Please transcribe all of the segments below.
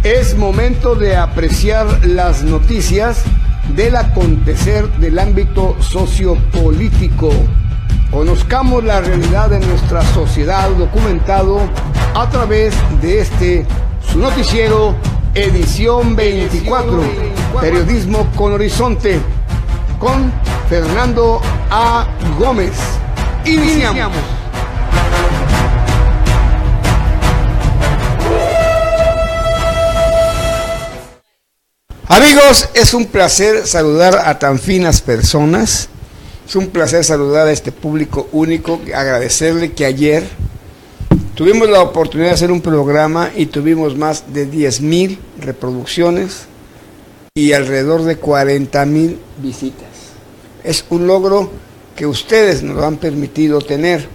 Es momento de apreciar las noticias del acontecer del ámbito sociopolítico. Conozcamos la realidad de nuestra sociedad documentado a través de su noticiero Edición 24, Periodismo con Horizonte, con Fernando A. Gómez. Iniciamos. Amigos, es un placer saludar a tan finas personas. Es un placer saludar a este público único, agradecerle que ayer tuvimos la oportunidad de hacer un programa y tuvimos más de 10,000 reproducciones y alrededor de 40,000 visitas. Es un logro que ustedes nos lo han permitido tener.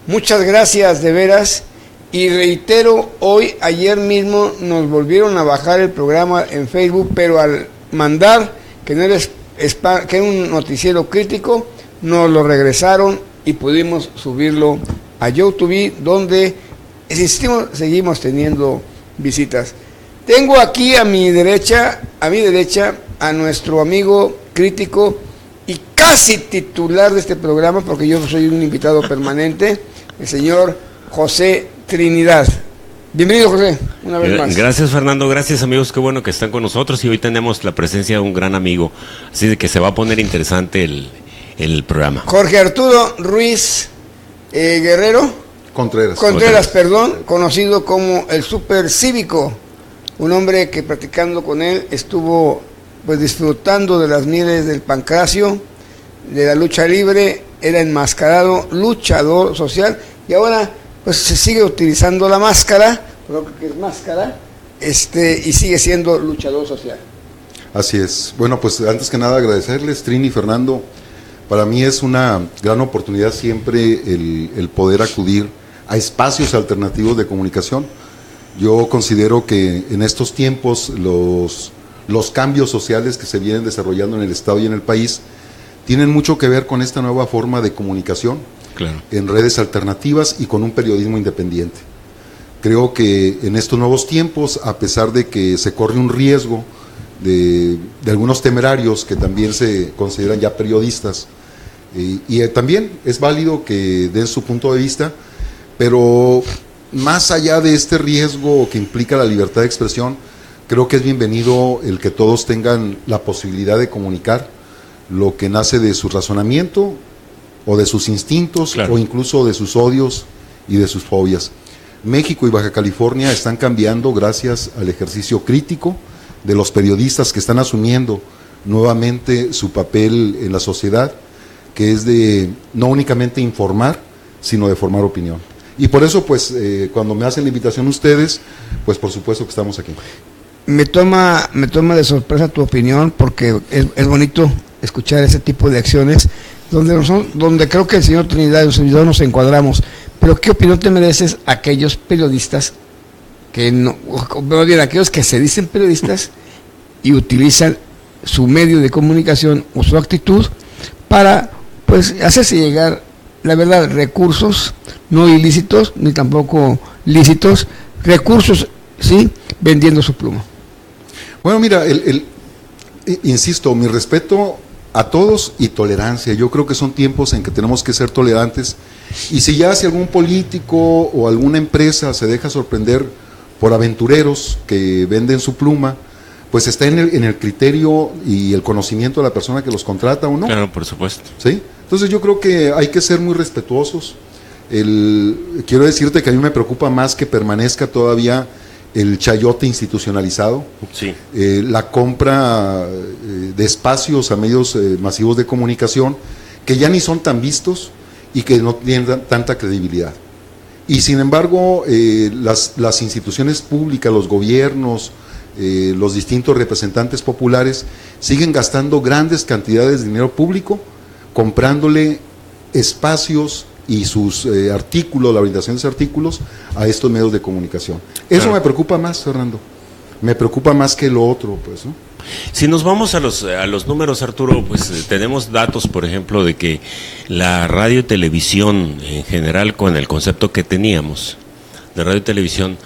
Muchas gracias de veras, y reitero, ayer mismo nos volvieron a bajar el programa en Facebook, pero al mandar que no era spam, que era un noticiero crítico, nos lo regresaron y pudimos subirlo a YouTube, donde insistimos, seguimos teniendo visitas. Tengo aquí a mi derecha a nuestro amigo crítico y casi titular de este programa, porque yo soy un invitado permanente, el señor José Trinidad. Bienvenido, José, una vez más. Gracias, Fernando, gracias, amigos, qué bueno que están con nosotros, y hoy tenemos la presencia de un gran amigo, así de que se va a poner interesante el programa. Jorge Arturo Ruiz Guerrero Contreras, perdón, conocido como el Super Cívico, un hombre que practicando con él estuvo pues disfrutando de las mieles del pancracio, de la lucha libre, era enmascarado luchador social, y ahora pues se sigue utilizando la máscara, creo que es máscara, y sigue siendo luchador social. Así es. Bueno, pues antes que nada agradecerles, Trini y Fernando. Para mí es una gran oportunidad siempre el poder acudir a espacios alternativos de comunicación. Yo considero que en estos tiempos los cambios sociales que se vienen desarrollando en el Estado y en el país tienen mucho que ver con esta nueva forma de comunicación. Claro. En redes alternativas y con un periodismo independiente. Creo que en estos nuevos tiempos, a pesar de que se corre un riesgo de algunos temerarios que también se consideran ya periodistas, y también es válido que den su punto de vista, pero más allá de este riesgo que implica la libertad de expresión, creo que es bienvenido el que todos tengan la posibilidad de comunicar lo que nace de su razonamiento o de sus instintos, claro, o incluso de sus odios y de sus fobias. México y Baja California están cambiando gracias al ejercicio crítico de los periodistas que están asumiendo nuevamente su papel en la sociedad, que es de no únicamente informar, sino de formar opinión. Y por eso, pues, cuando me hacen la invitación ustedes, pues por supuesto que estamos aquí. Me toma de sorpresa tu opinión, porque es bonito escuchar ese tipo de acciones, donde creo que el señor Trinidad y el servidor nos encuadramos. Pero ¿qué opinión te mereces aquellos periodistas que no, o bien aquellos que se dicen periodistas y utilizan su medio de comunicación o su actitud para pues hacerse llegar, la verdad, recursos no ilícitos ni tampoco lícitos, recursos, sí, vendiendo su pluma? Bueno, mira, insisto, mi respeto a todos y tolerancia. Yo creo que son tiempos en que tenemos que ser tolerantes, y si algún político o alguna empresa se deja sorprender por aventureros que venden su pluma, pues está en el criterio y el conocimiento de la persona que los contrata o no. Claro, por supuesto. ¿Sí? Entonces yo creo que hay que ser muy respetuosos. Quiero decirte que a mí me preocupa más que permanezca todavía el chayote institucionalizado, sí, la compra de espacios a medios masivos de comunicación que ya ni son tan vistos y que no tienen tanta credibilidad. Y sin embargo, las instituciones públicas, los gobiernos, los distintos representantes populares siguen gastando grandes cantidades de dinero público comprándole espacios y sus artículos, la orientación de sus artículos a estos medios de comunicación. Eso claro, me preocupa más, Fernando. Me preocupa más que lo otro, pues, ¿no? Si nos vamos a los números, Arturo, pues tenemos datos, por ejemplo, de que la radio y televisión en general, con el concepto que teníamos de radio y televisión,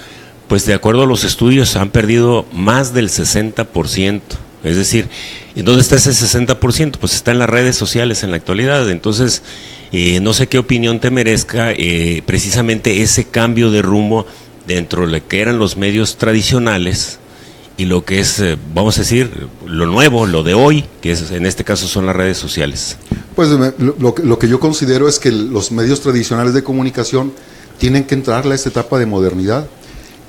Pues de acuerdo a los estudios han perdido más del 60%. Es decir, ¿dónde está ese 60%? Pues está en las redes sociales en la actualidad. Entonces, no sé qué opinión te merezca precisamente ese cambio de rumbo dentro de lo que eran los medios tradicionales y lo que es, vamos a decir, lo nuevo, lo de hoy, que es, en este caso son las redes sociales. Pues lo que yo considero es que los medios tradicionales de comunicación tienen que entrarle a esta etapa de modernidad,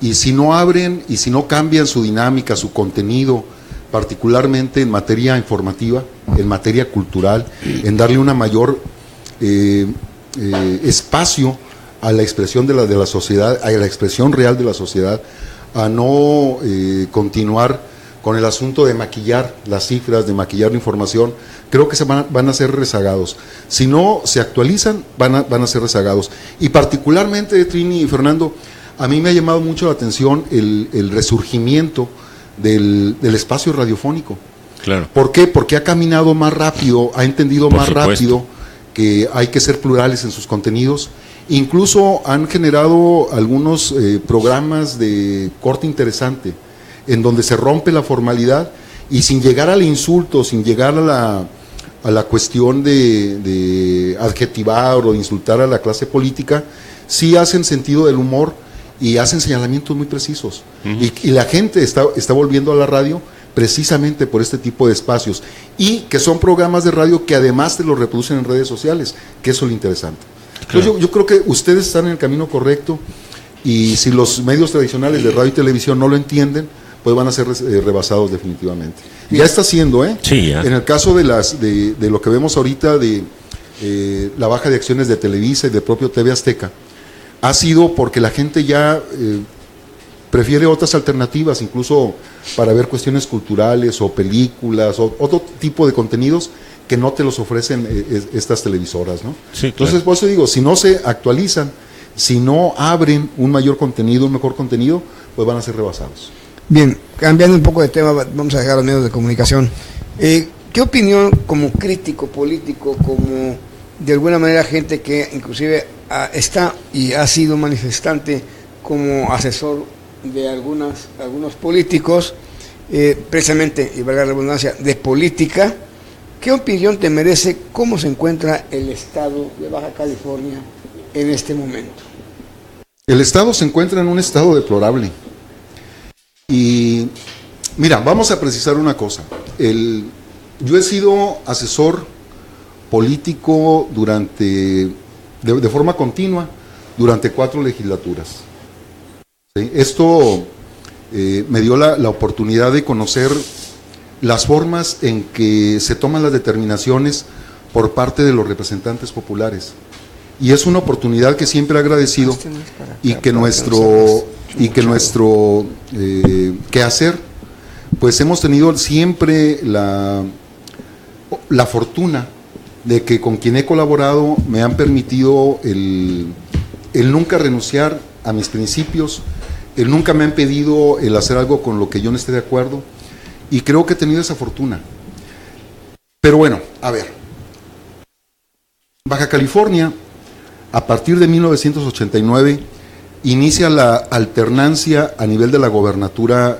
y si no abren y si no cambian su dinámica, su contenido, particularmente en materia informativa, en materia cultural, en darle una mayor espacio a la expresión de la sociedad, a la expresión real de la sociedad, a no continuar con el asunto de maquillar las cifras, de maquillar la información, creo que van a ser rezagados. Si no se actualizan, van a ser rezagados. Y particularmente, Trini y Fernando, a mí me ha llamado mucho la atención el resurgimiento del espacio radiofónico. Claro. ¿Por qué? Porque ha caminado más rápido, ha entendido más rápido que hay que ser plurales en sus contenidos. Incluso han generado algunos programas de corte interesante, en donde se rompe la formalidad y sin llegar al insulto, sin llegar a la cuestión de adjetivar o de insultar a la clase política, sí hacen sentido del humor y hacen señalamientos muy precisos. Y la gente está volviendo a la radio precisamente por este tipo de espacios, y que son programas de radio que además te los reproducen en redes sociales, que eso es lo interesante. Claro. Entonces yo creo que ustedes están en el camino correcto, y si los medios tradicionales de radio y televisión no lo entienden, pues van a ser rebasados definitivamente. Ya está siendo, Sí, ya. En el caso de lo que vemos ahorita de la baja de acciones de Televisa y de propio TV Azteca, ha sido porque la gente ya prefiere otras alternativas, incluso para ver cuestiones culturales o películas o otro tipo de contenidos que no te los ofrecen estas televisoras, ¿no? Sí, entonces, claro. por eso digo, si no se actualizan, si no abren un mayor contenido, un mejor contenido, pues van a ser rebasados. Bien, cambiando un poco de tema, vamos a dejar los medios de comunicación. ¿Qué opinión como crítico político, como de alguna manera gente que inclusive está y ha sido manifestante como asesor de algunos políticos, precisamente, y valga la redundancia, de política, qué opinión te merece cómo se encuentra el estado de Baja California en este momento? El estado se encuentra en un estado deplorable. Y mira, vamos a precisar una cosa. Yo he sido asesor político de forma continua durante 4 legislaturas. ¿Sí? Esto me dio la oportunidad de conocer las formas en que se toman las determinaciones por parte de los representantes populares. Y es una oportunidad que siempre he agradecido, y que nuestro quehacer, pues hemos tenido siempre la fortuna de que con quien he colaborado me han permitido el nunca renunciar a mis principios, nunca me han pedido el hacer algo con lo que yo no esté de acuerdo, y creo que he tenido esa fortuna. Pero bueno, a ver, Baja California, a partir de 1989, inicia la alternancia a nivel de la gobernatura,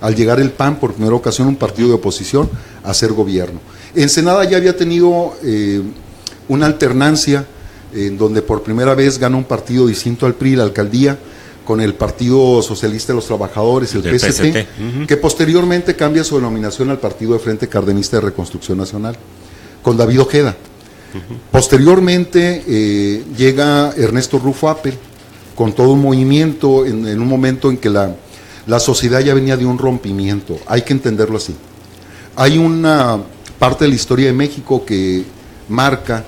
al llegar el PAN, por primera ocasión un partido de oposición, a hacer gobierno. Ensenada ya había tenido una alternancia en donde por primera vez gana un partido distinto al PRI, la alcaldía, con el Partido Socialista de los Trabajadores, el PST, que posteriormente cambia su denominación al Partido de Frente Cardenista de Reconstrucción Nacional, con David Ojeda. Posteriormente llega Ernesto Rufo Appel, con todo un movimiento, en un momento en que la sociedad ya venía de un rompimiento, hay que entenderlo así. Hay una parte de la historia de México que marca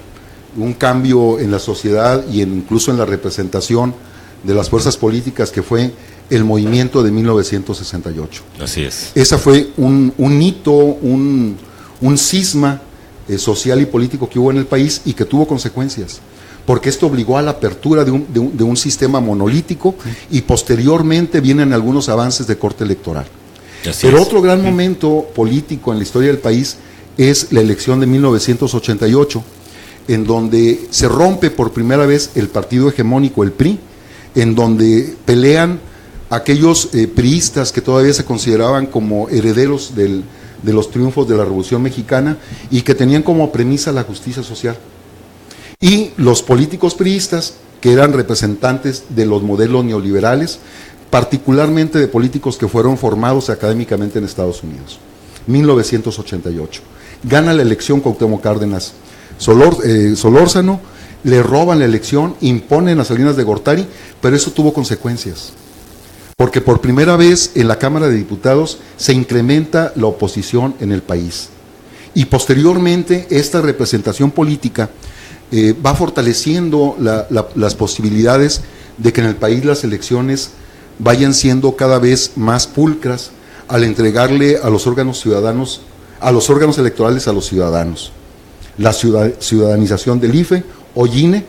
un cambio en la sociedad y incluso en la representación de las fuerzas políticas, que fue el movimiento de 1968. Así es. Esa fue un hito, un cisma social y político que hubo en el país, y que tuvo consecuencias, porque esto obligó a la apertura de un sistema monolítico, y posteriormente vienen algunos avances de corte electoral. Pero otro gran momento político en la historia del país es la elección de 1988, en donde se rompe por primera vez el partido hegemónico, el PRI, en donde pelean aquellos priistas que todavía se consideraban como herederos de los triunfos de la Revolución Mexicana y que tenían como premisa la justicia social. Y los políticos priistas, que eran representantes de los modelos neoliberales, particularmente de políticos que fueron formados académicamente en Estados Unidos. 1988. Gana la elección Cuauhtémoc Cárdenas Solórzano, le roban la elección, imponen a Salinas de Gortari, pero eso tuvo consecuencias. Porque por primera vez en la Cámara de Diputados se incrementa la oposición en el país. Y posteriormente esta representación política va fortaleciendo las posibilidades de que en el país las elecciones vayan siendo cada vez más pulcras al entregarle a los órganos ciudadanos, a los órganos electorales a los ciudadanos. La ciudadanización del IFE o INE,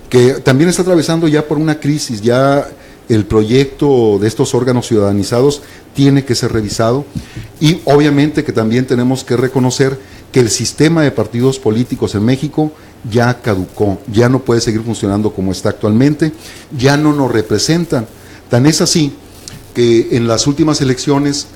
que también está atravesando ya por una crisis, ya el proyecto de estos órganos ciudadanizados tiene que ser revisado y obviamente que también tenemos que reconocer que el sistema de partidos políticos en México ya caducó, ya no puede seguir funcionando como está actualmente, ya no nos representan. Tan es así que en las últimas elecciones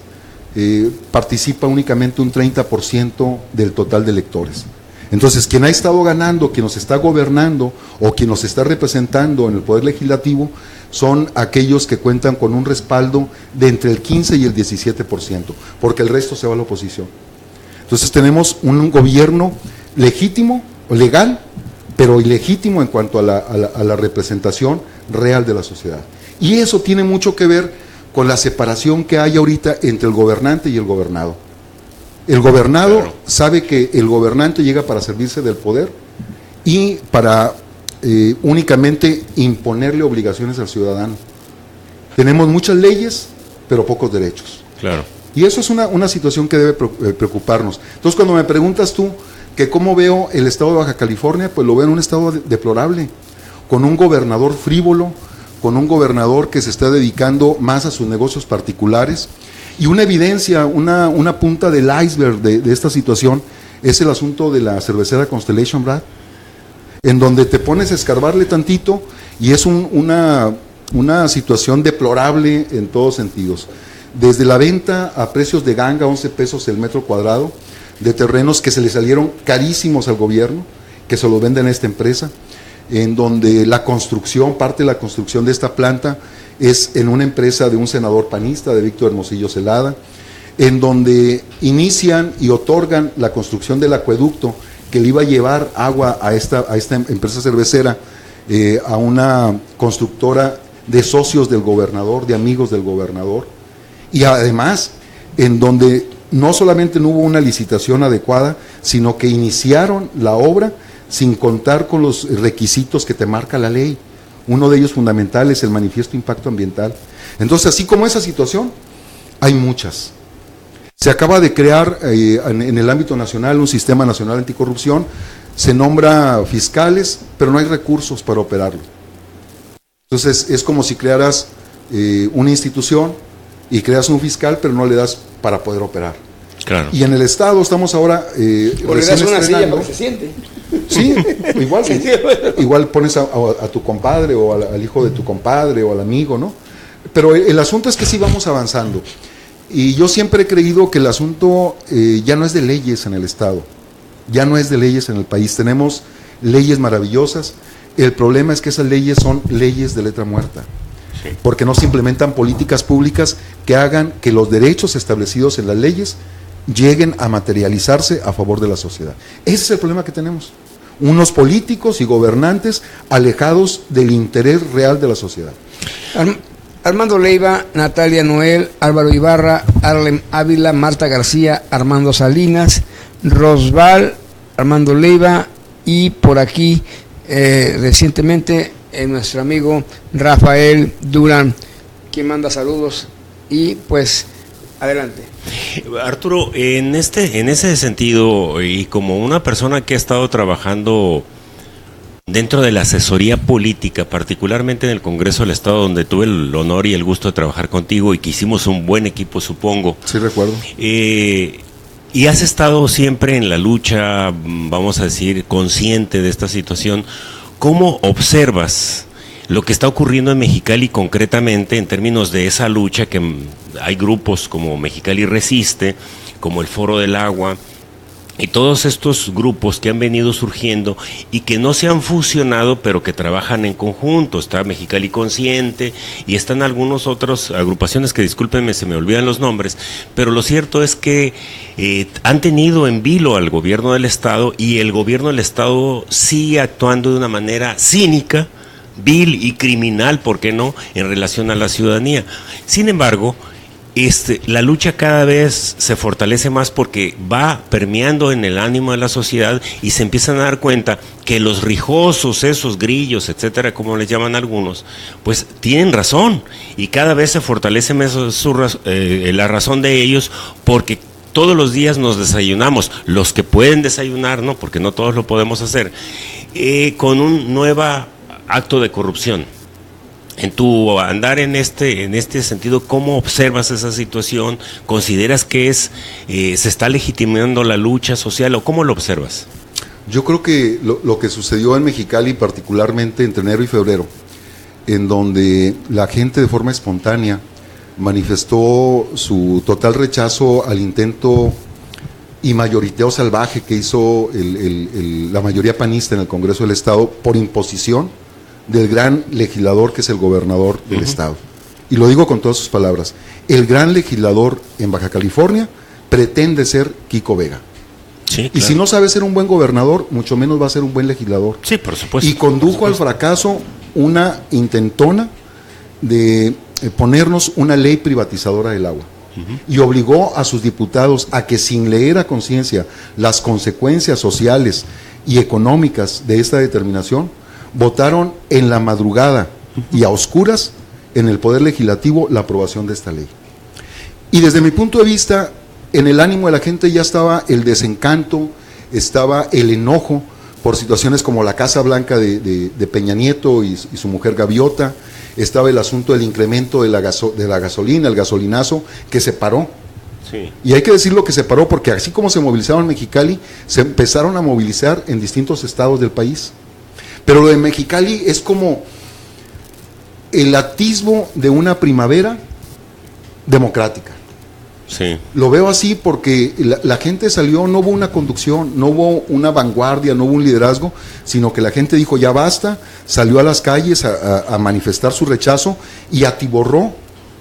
participa únicamente un 30% del total de electores. Entonces, quien ha estado ganando, quien nos está gobernando o quien nos está representando en el Poder Legislativo son aquellos que cuentan con un respaldo de entre el 15 y el 17%, porque el resto se va a la oposición. Entonces tenemos un gobierno legítimo, legal, pero ilegítimo en cuanto a la representación real de la sociedad. Y eso tiene mucho que ver con la separación que hay ahorita entre el gobernante y el gobernado. El gobernado claro, sabe que el gobernante llega para servirse del poder y para únicamente imponerle obligaciones al ciudadano. Tenemos muchas leyes, pero pocos derechos. Claro. Y eso es una situación que debe preocuparnos. Entonces, cuando me preguntas tú que cómo veo el estado de Baja California, pues lo veo en un estado deplorable, con un gobernador frívolo, con un gobernador que se está dedicando más a sus negocios particulares. Y una evidencia, una punta del iceberg de esta situación es el asunto de la cervecera Constellation Brand, en donde te pones a escarbarle tantito y es una situación deplorable en todos sentidos. Desde la venta a precios de ganga, 11 pesos el metro cuadrado, de terrenos que se le salieron carísimos al gobierno, que se los venden a esta empresa, en donde la construcción, parte de la construcción de esta planta es en una empresa de un senador panista, de Víctor Hermosillo Zelada, en donde inician y otorgan la construcción del acueducto que le iba a llevar agua a esta empresa cervecera, a una constructora de socios del gobernador, de amigos del gobernador, y además en donde no solamente no hubo una licitación adecuada, sino que iniciaron la obra sin contar con los requisitos que te marca la ley. Uno de ellos fundamental es el manifiesto impacto ambiental. Entonces, así como esa situación, hay muchas. Se acaba de crear en el ámbito nacional un sistema nacional anticorrupción, se nombra fiscales, pero no hay recursos para operarlo. Entonces, es como si crearas una institución y creas un fiscal, pero no le das para poder operar. Claro. Y en el Estado estamos ahora o le das una silla para que se siente. Sí, igual pones a tu compadre o al hijo de tu compadre o al amigo, ¿no? Pero el asunto es que sí vamos avanzando. Y yo siempre he creído que el asunto ya no es de leyes en el Estado, ya no es de leyes en el país. Tenemos leyes maravillosas. El problema es que esas leyes son leyes de letra muerta, porque no se implementan políticas públicas que hagan que los derechos establecidos en las leyes lleguen a materializarse a favor de la sociedad. Ese es el problema que tenemos. Unos políticos y gobernantes alejados del interés real de la sociedad. Armando Leiva, Natalia Noel, Álvaro Ibarra, Arlem Ávila, Marta García, Armando Salinas, Rosval, Armando Leiva y por aquí recientemente nuestro amigo Rafael Durán, quien manda saludos y pues adelante. Arturo, en ese sentido y como una persona que ha estado trabajando dentro de la asesoría política, particularmente en el Congreso del Estado, donde tuve el honor y el gusto de trabajar contigo y que hicimos un buen equipo, supongo. Sí, recuerdo. Y has estado siempre en la lucha, vamos a decir, consciente de esta situación. ¿Cómo observas lo que está ocurriendo en Mexicali concretamente en términos de esa lucha, que hay grupos como Mexicali Resiste, como el Foro del Agua, y todos estos grupos que han venido surgiendo y que no se han fusionado, pero que trabajan en conjunto. Está Mexicali Consciente y están algunas otras agrupaciones que, discúlpenme, se me olvidan los nombres, pero lo cierto es que han tenido en vilo al gobierno del Estado, y el gobierno del Estado sigue actuando de una manera cínica, vil y criminal, ¿por qué no?, en relación a la ciudadanía. Sin embargo, la lucha cada vez se fortalece más porque va permeando en el ánimo de la sociedad y se empiezan a dar cuenta que los rijosos, esos grillos, etcétera, como les llaman algunos, pues tienen razón, y cada vez se fortalece más la razón de ellos, porque todos los días nos desayunamos, los que pueden desayunar, ¿no?, porque no todos lo podemos hacer, con un nuevo acto de corrupción. En tu andar en este sentido, ¿cómo observas esa situación? ¿Consideras que se está legitimando la lucha social, o cómo lo observas? Yo creo que lo que sucedió en Mexicali, particularmente entre enero y febrero, en donde la gente de forma espontánea manifestó su total rechazo al intento y mayoriteo salvaje que hizo la mayoría panista en el Congreso del Estado por imposición del gran legislador que es el gobernador del Estado. Y lo digo con todas sus palabras. El gran legislador en Baja California pretende ser Kiko Vega. Sí, claro. Y si no sabe ser un buen gobernador, mucho menos va a ser un buen legislador. Sí, por supuesto. Y condujo al fracaso una intentona de ponernos una ley privatizadora del agua. Y obligó a sus diputados a que, sin leer a conciencia las consecuencias sociales y económicas de esta determinación, votaron en la madrugada y a oscuras en el Poder Legislativo la aprobación de esta ley. Y desde mi punto de vista, en el ánimo de la gente ya estaba el desencanto, estaba el enojo por situaciones como la Casa Blanca de Peña Nieto y su mujer Gaviota, estaba el asunto del incremento de la gasolina, el gasolinazo, que se paró. Sí. Y hay que decirlo que se paró porque así como se movilizaron en Mexicali, se empezaron a movilizar en distintos estados del país. Pero lo de Mexicali es como el atisbo de una primavera democrática. Sí. Lo veo así porque la gente salió, no hubo una conducción, no hubo una vanguardia, no hubo un liderazgo, sino que la gente dijo ya basta, salió a las calles a manifestar su rechazo y atiborró,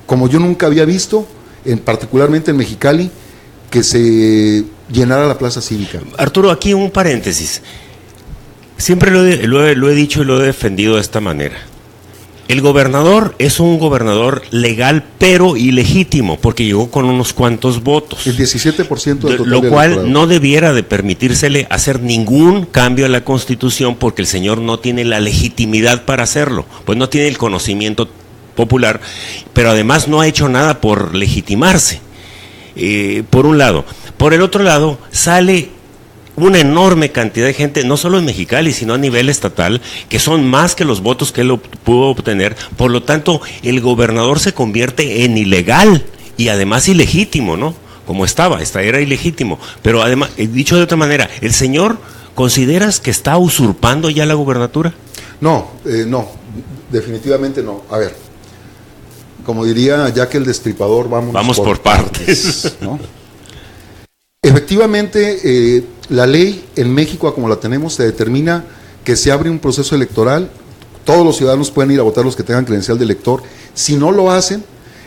como yo nunca había visto, particularmente en Mexicali, que se llenara la plaza cívica. Arturo, aquí un paréntesis. Siempre lo he dicho y lo he defendido de esta manera. El gobernador es un gobernador legal, pero ilegítimo, porque llegó con unos cuantos votos. El 17% del total. Lo cual no debiera de permitírsele hacer ningún cambio a la Constitución, porque el señor no tiene la legitimidad para hacerlo, pues no tiene el conocimiento popular, pero además no ha hecho nada por legitimarse, por un lado. Por el otro lado, sale una enorme cantidad de gente, no solo en Mexicali, sino a nivel estatal, que son más que los votos que él pudo obtener. Por lo tanto, el gobernador se convierte en ilegal y además ilegítimo, ¿no? Como era ilegítimo. Pero además, dicho de otra manera, ¿el señor consideras que está usurpando ya la gubernatura? No, definitivamente no. A ver, como diría Jack el Destripador, vamos por partes, ¿no? Efectivamente, la ley en México, como la tenemos, se determina que se abre un proceso electoral, todos los ciudadanos pueden ir a votar, los que tengan credencial de elector. Si no lo hacen,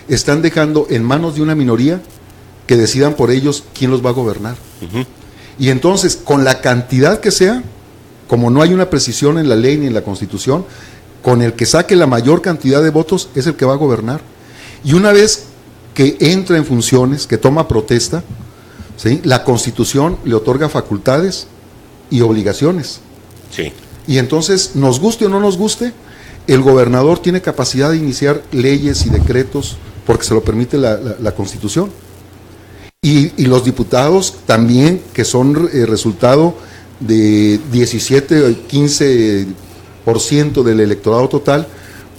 están dejando en manos de una minoría que decidan por ellos quién los va a gobernar. Y entonces, con la cantidad que sea, como no hay una precisión en la ley ni en la Constitución, con el que saque la mayor cantidad de votos es el que va a gobernar. Y una vez que entra en funciones, que toma protesta, ¿sí?, la Constitución le otorga facultades y obligaciones. Sí. Y entonces, nos guste o no nos guste, el gobernador tiene capacidad de iniciar leyes y decretos porque se lo permite la Constitución. Y los diputados también, que son resultado de 17 o 15% del electorado total,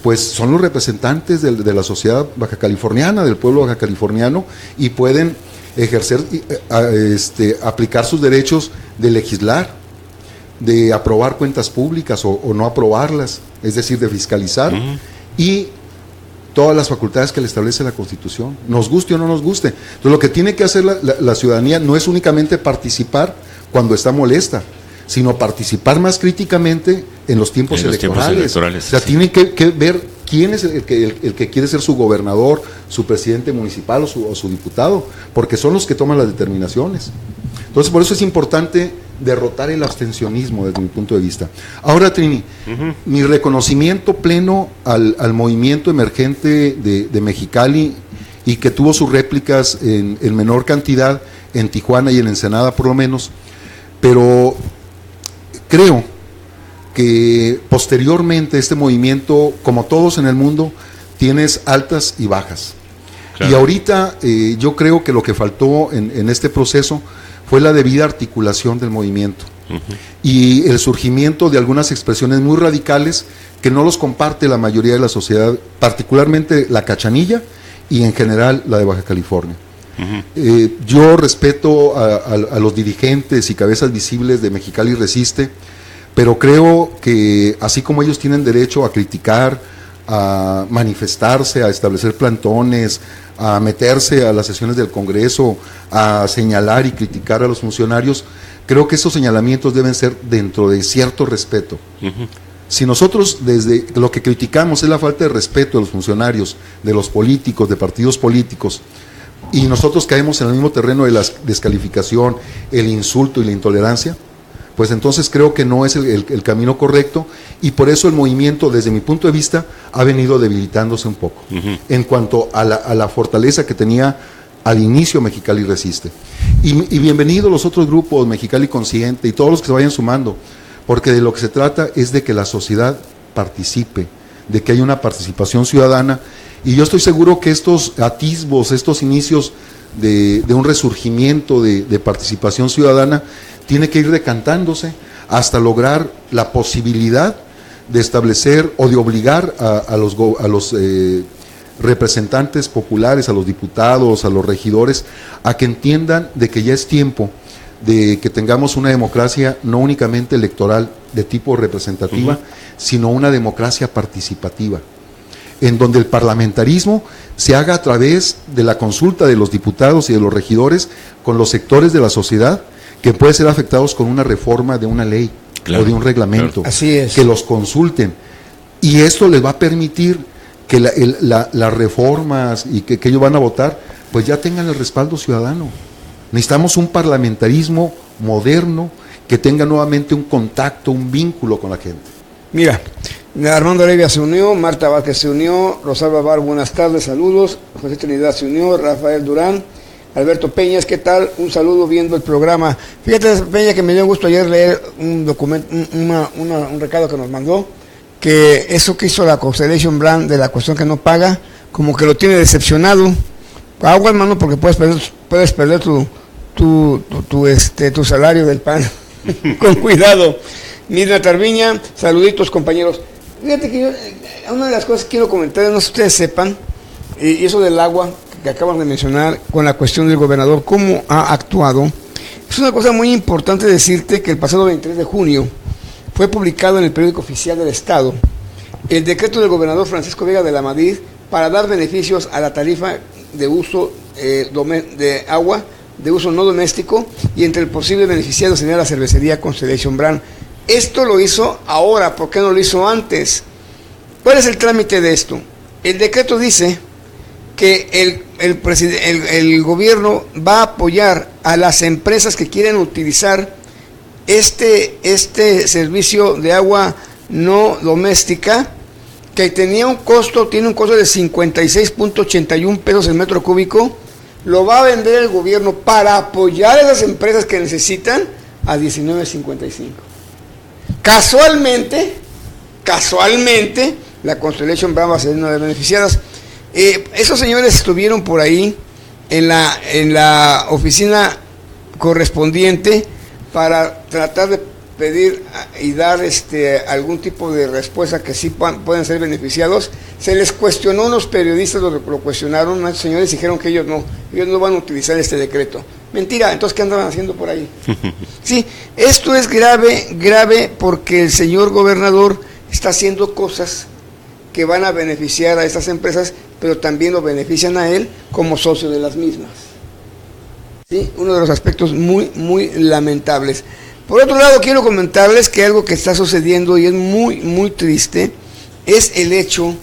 pues son los representantes de la sociedad baja californiana, del pueblo baja californiano, y pueden ejercer, aplicar sus derechos de legislar. de aprobar cuentas públicas o no aprobarlas, es decir, de fiscalizar, y todas las facultades que le establece la Constitución, nos guste o no nos guste. Entonces, lo que tiene que hacer la ciudadanía no es únicamente participar cuando está molesta, sino participar más críticamente en los tiempos electorales. O sea, sí. tienen que ver quién es el que quiere ser su gobernador, su presidente municipal o su diputado, porque son los que toman las determinaciones. Entonces, por eso es importante derrotar el abstencionismo desde mi punto de vista. Ahora, Trini, mi reconocimiento pleno al movimiento emergente de Mexicali, y que tuvo sus réplicas en menor cantidad en Tijuana y en Ensenada por lo menos, pero creo que posteriormente este movimiento, como todos en el mundo, tienes altas y bajas. Claro. Y ahorita yo creo que lo que faltó en este proceso fue la debida articulación del movimiento y el surgimiento de algunas expresiones muy radicales que no los comparte la mayoría de la sociedad, particularmente la cachanilla y en general la de Baja California. Yo respeto a los dirigentes y cabezas visibles de Mexicali Resiste, pero creo que así como ellos tienen derecho a criticar, a manifestarse, a establecer plantones, a meterse a las sesiones del Congreso, a señalar y criticar a los funcionarios, creo que esos señalamientos deben ser dentro de cierto respeto. Si nosotros desde lo que criticamos es la falta de respeto de los funcionarios, de los políticos, de partidos políticos, y nosotros caemos en el mismo terreno de la descalificación, el insulto y la intolerancia, pues entonces creo que no es el camino correcto, y por eso el movimiento, desde mi punto de vista, ha venido debilitándose un poco, en cuanto a la fortaleza que tenía al inicio Mexicali Resiste. Y bienvenidos los otros grupos, Mexicali Consciente y todos los que se vayan sumando, porque de lo que se trata es de que la sociedad participe, de que haya una participación ciudadana, y yo estoy seguro que estos atisbos, estos inicios de un resurgimiento de participación ciudadana, tiene que ir decantándose hasta lograr la posibilidad de establecer o de obligar a los representantes populares, a los diputados, a los regidores, a que entiendan de que ya es tiempo de que tengamos una democracia no únicamente electoral de tipo representativa, sino una democracia participativa, en donde el parlamentarismo se haga a través de la consulta de los diputados y de los regidores con los sectores de la sociedad que pueden ser afectados con una reforma de una ley, claro, o de un reglamento, claro. Así es. Que los consulten, y esto les va a permitir que las reformas y que ellos van a votar, pues ya tengan el respaldo ciudadano. Necesitamos un parlamentarismo moderno que tenga nuevamente un contacto, un vínculo con la gente. Mira, Armando Arevia se unió, Marta Vázquez se unió, Rosalba Bar, buenas tardes, saludos, José Trinidad se unió, Rafael Durán, Alberto Peñas, ¿qué tal? Un saludo viendo el programa. Fíjate, Peña, que me dio gusto ayer leer un documento, un recado que nos mandó, que eso que hizo la Constellation Brand de la cuestión que no paga, como que lo tiene decepcionado. Agua, hermano, porque puedes perder tu salario del PAN. Con cuidado. Mirna Tarviña, saluditos, compañeros. Fíjate que yo, una de las cosas que quiero comentar, no sé si ustedes sepan, y eso del agua que acaban de mencionar con la cuestión del gobernador, cómo ha actuado. Es una cosa muy importante decirte que el pasado 23 de junio fue publicado en el periódico oficial del Estado el decreto del gobernador Francisco Vega de la Madrid para dar beneficios a la tarifa de uso de agua de uso no doméstico, y entre el posible beneficiario sería la cervecería Constellation Brand. Esto lo hizo ahora, ¿por qué no lo hizo antes? ¿Cuál es el trámite de esto? El decreto dice que el gobierno va a apoyar a las empresas que quieren utilizar este servicio de agua no doméstica, que tiene un costo de 56.81 pesos el metro cúbico. Lo va a vender el gobierno para apoyar a esas empresas que necesitan a 19.55. Casualmente, la Constellation Brand va a ser una de las beneficiadas. Esos señores estuvieron por ahí en la oficina correspondiente para tratar pedir y dar algún tipo de respuesta que sí pueden ser beneficiados. Se les cuestionó, unos periodistas lo cuestionaron, unos señores dijeron que ellos no van a utilizar este decreto. Mentira, entonces ¿qué andaban haciendo por ahí? Sí, esto es grave porque el señor gobernador está haciendo cosas que van a beneficiar a estas empresas, pero también lo benefician a él como socio de las mismas. Sí, uno de los aspectos muy, muy lamentables. Por otro lado, quiero comentarles que algo que está sucediendo y es muy, muy triste, es el hecho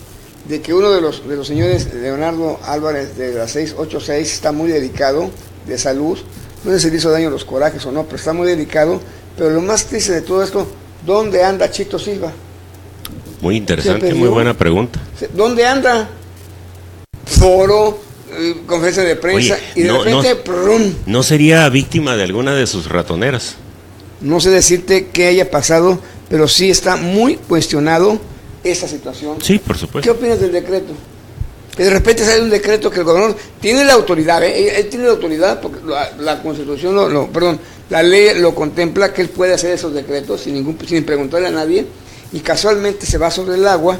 de que uno de los señores, Leonardo Álvarez de la 686, está muy delicado de salud. No sé si le hizo daño los corajes o no, pero está muy delicado. Pero lo más triste de todo esto, ¿dónde anda Chito Silva? Muy interesante, muy buena pregunta. ¿Dónde anda? Foro, conferencia de prensa. Oye, y de repente ¡prum! ¿No sería víctima de alguna de sus ratoneras? No sé decirte qué haya pasado, pero sí está muy cuestionado esta situación. Sí, por supuesto. ¿Qué opinas del decreto? Que de repente sale un decreto que el gobernador tiene la autoridad, él tiene la autoridad porque la Constitución, la ley lo contempla, que él puede hacer esos decretos sin preguntarle a nadie, y casualmente se va sobre el agua,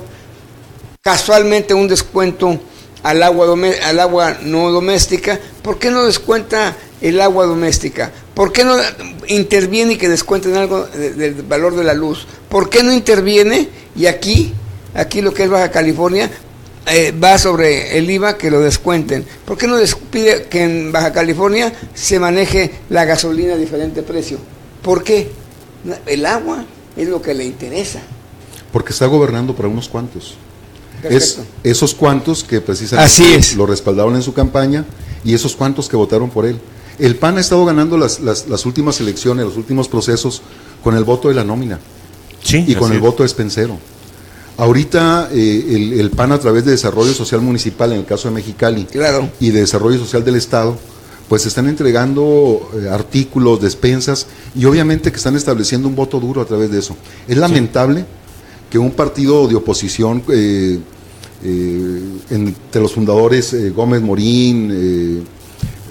casualmente un descuento al agua no doméstica. ¿Por qué no descuenta el agua doméstica? ¿Por qué no interviene y que descuenten algo del valor de la luz? ¿Por qué no interviene? Y aquí lo que es Baja California va sobre el IVA, que lo descuenten. ¿Por qué no pide que en Baja California se maneje la gasolina a diferente precio? ¿Por qué? El agua es lo que le interesa. Porque está gobernando para unos cuantos. Perfecto. Es esos cuantos que precisamente lo respaldaron en su campaña y esos cuantos que votaron por él. El PAN ha estado ganando las últimas elecciones, los últimos procesos con el voto de la nómina, sí, y con el voto despencero. Ahorita el PAN, a través de Desarrollo Social Municipal, en el caso de Mexicali, claro, y de Desarrollo Social del Estado, pues están entregando artículos, despensas, y obviamente que están estableciendo un voto duro a través de eso. Es lamentable que un partido de oposición, entre los fundadores Gómez Morín,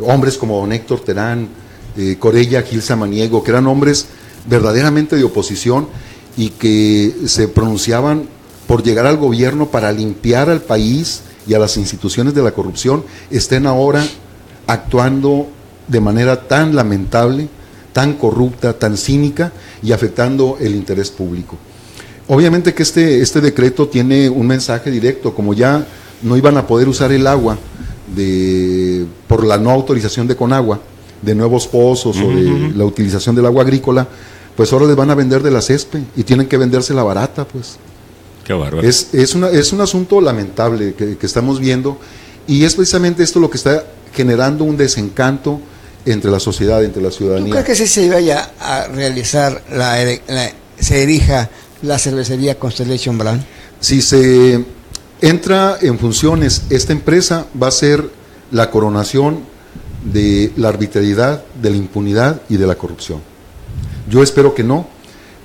hombres como don Héctor Terán, Corella Gil Samaniego, que eran hombres verdaderamente de oposición y que se pronunciaban por llegar al gobierno para limpiar al país y a las instituciones de la corrupción, estén ahora actuando de manera tan lamentable, tan corrupta, tan cínica y afectando el interés público. Obviamente que este decreto tiene un mensaje directo, como ya no iban a poder usar el agua por la no autorización de Conagua, de nuevos pozos o de la utilización del agua agrícola, pues ahora les van a vender de la CESPE y tienen que vendérsela barata, pues. Qué bárbaro. Es un asunto lamentable que estamos viendo, y es precisamente esto lo que está generando un desencanto entre la sociedad, entre la ciudadanía. ¿Tú crees que si se vaya a realizar, se erija la cervecería Constellation Brand? Si se entra en funciones, esta empresa va a ser la coronación de la arbitrariedad, de la impunidad y de la corrupción. Yo espero que no,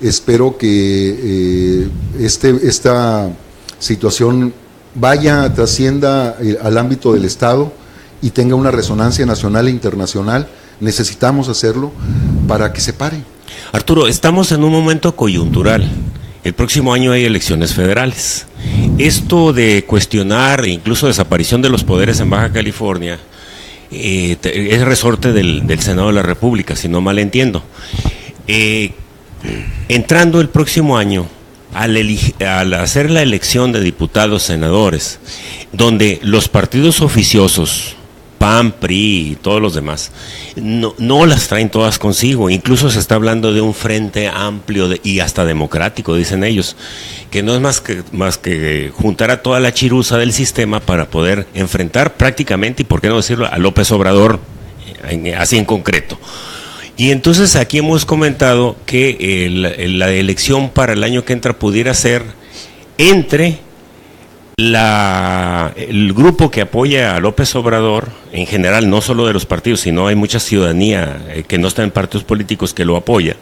espero que esta situación trascienda al ámbito del Estado y tenga una resonancia nacional e internacional. Necesitamos hacerlo para que se pare. Arturo, estamos en un momento coyuntural. El próximo año hay elecciones federales. Esto de cuestionar incluso desaparición de los poderes en Baja California es resorte del Senado de la República, si no mal entiendo. Entrando el próximo año, al hacer la elección de diputados, senadores, donde los partidos oficiosos, PAN, PRI y todos los demás, no las traen todas consigo. Incluso se está hablando de un frente amplio y hasta democrático, dicen ellos, que no es más que juntar a toda la chiruza del sistema para poder enfrentar prácticamente, y por qué no decirlo, a López Obrador, así en concreto. Y entonces aquí hemos comentado que la elección para el año que entra pudiera ser entre el grupo que apoya a López Obrador, en general, no solo de los partidos, sino hay mucha ciudadanía que no está en partidos políticos que lo apoya,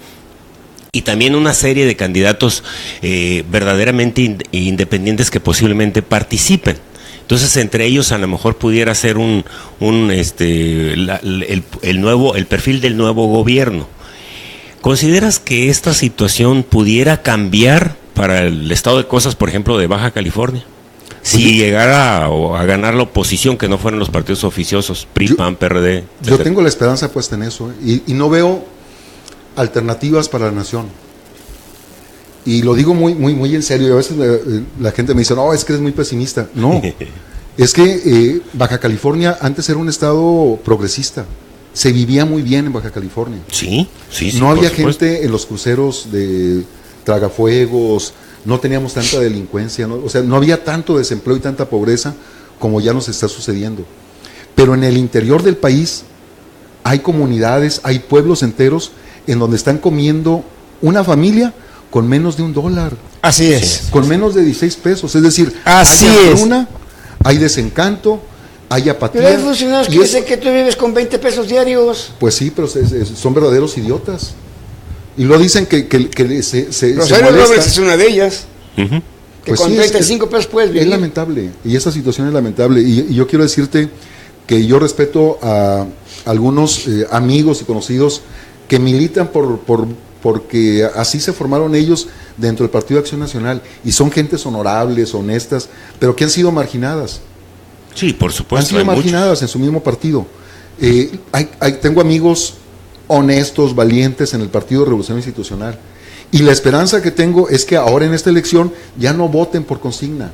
y también una serie de candidatos verdaderamente independientes que posiblemente participen. Entonces, entre ellos a lo mejor pudiera ser el perfil del nuevo gobierno. ¿consideras que esta situación pudiera cambiar para el estado de cosas, por ejemplo, de Baja California? Si llegara a ganar la oposición, que no fueran los partidos oficiosos, PRI, PAN, PRD. Yo tengo la esperanza puesta en eso, y no veo alternativas para la nación. Y lo digo muy en serio, y a veces la gente me dice, no, es que eres muy pesimista. No, es que Baja California antes era un estado progresista. Se vivía muy bien en Baja California. Sí. No había gente en los cruceros de tragafuegos, no teníamos tanta delincuencia, ¿no? O sea, no había tanto desempleo y tanta pobreza como ya nos está sucediendo. Pero en el interior del país hay comunidades, hay pueblos enteros en donde están comiendo una familia con menos de $1. Así es. Con menos de 16 pesos. Es decir, así hay hambruna, hay desencanto, hay apatía. Pero hay funcionarios que dicen que tú vives con 20 pesos diarios. Pues sí, pero son verdaderos idiotas. Y lo dicen que Rosario Robles es una de ellas. Uh-huh. Que pues con 35 pesos puedes vivir. Es lamentable, y esa situación es lamentable. Y yo quiero decirte que yo respeto a algunos amigos y conocidos que militan porque así se formaron ellos dentro del Partido de Acción Nacional, y son gentes honorables, honestas, pero que han sido marginadas. Sí, por supuesto. Han sido marginadas en su mismo partido. Tengo amigos honestos, valientes en el Partido de Revolución Institucional, y la esperanza que tengo es que ahora en esta elección ya no voten por consigna,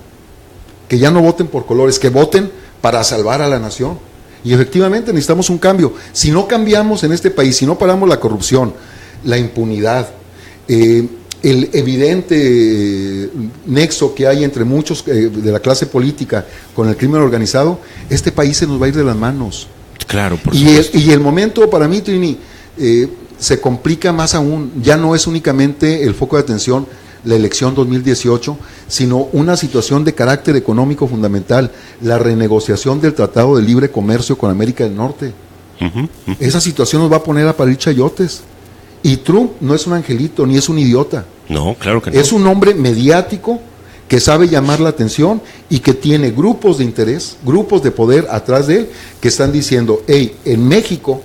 que ya no voten por colores, que voten para salvar a la nación. Y efectivamente necesitamos un cambio. Si no cambiamos en este país, si no paramos la corrupción, la impunidad, el evidente nexo que hay entre muchos de la clase política con el crimen organizado, este país se nos va a ir de las manos. Claro, por supuesto. Y el momento para mí, Trini, se complica más aún. Ya no es únicamente el foco de atención la elección 2018, sino una situación de carácter económico fundamental, la renegociación del Tratado de Libre Comercio con América del Norte. Esa situación nos va a poner a parir chayotes. Y Trump no es un angelito, ni es un idiota. No, claro que no. Es un hombre mediático que sabe llamar la atención y que tiene grupos de interés, grupos de poder atrás de él, que están diciendo, hey, en México,